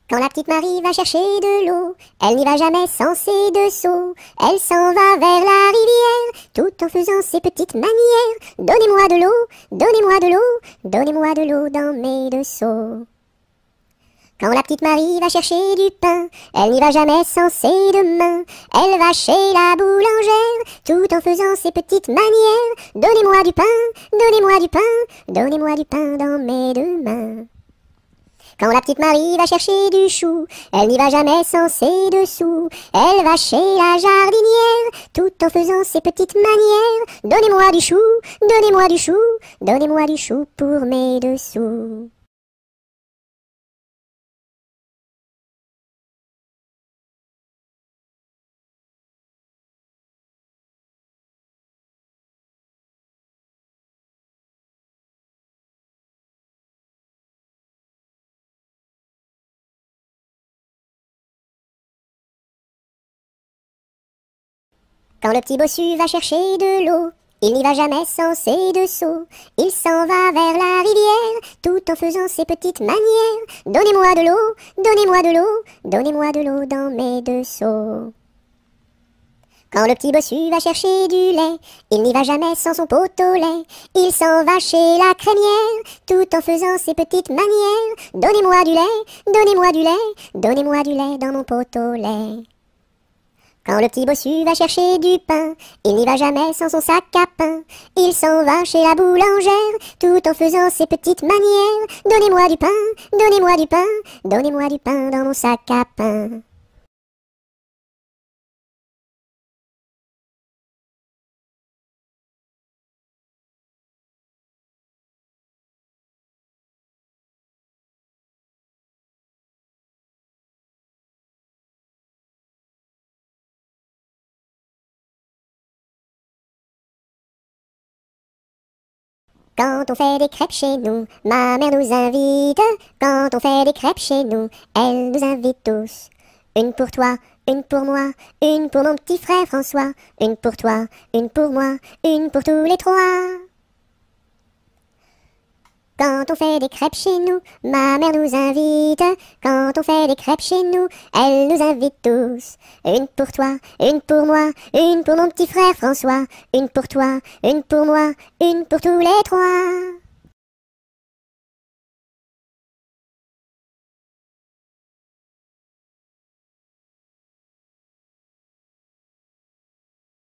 Quand la petite Marie va chercher de l'eau, elle n'y va jamais sans ses deux seaux. Elle s'en va vers la rivière, tout en faisant ses petites manières. Donnez-moi de l'eau, donnez-moi de l'eau, donnez-moi de l'eau dans mes deux seaux. Quand la petite Marie va chercher du pain, elle n'y va jamais sans ses deux mains. Elle va chez la boulangère, tout en faisant ses petites manières. Donnez-moi du pain, donnez-moi du pain, donnez-moi du pain dans mes deux mains. Quand la petite Marie va chercher du chou, elle n'y va jamais sans ses dessous. Elle va chez la jardinière, tout en faisant ses petites manières. Donnez-moi du chou, donnez-moi du chou, donnez-moi du chou pour mes dessous. Quand le petit bossu va chercher de l'eau, il n'y va jamais sans ses deux seaux. Il s'en va vers la rivière, tout en faisant ses petites manières. Donnez-moi de l'eau, donnez-moi de l'eau, donnez-moi de l'eau dans mes deux seaux. Quand le petit bossu va chercher du lait, il n'y va jamais sans son pot au lait. Il s'en va chez la crémière, tout en faisant ses petites manières. Donnez-moi du lait, donnez-moi du lait, donnez-moi du lait dans mon pot au lait. Quand le petit bossu va chercher du pain, il n'y va jamais sans son sac à pain. Il s'en va chez la boulangère, tout en faisant ses petites manières. Donnez-moi du pain, donnez-moi du pain, donnez-moi du pain dans mon sac à pain. Quand on fait des crêpes chez nous, ma mère nous invite. Quand on fait des crêpes chez nous, elle nous invite tous. Une pour toi, une pour moi, une pour mon petit frère François. Une pour toi, une pour moi, une pour tous les trois. Quand on fait des crêpes chez nous, ma mère nous invite. Quand on fait des crêpes chez nous, elle nous invite tous. Une pour toi, une pour moi, une pour mon petit frère François. Une pour toi, une pour moi, une pour tous les trois.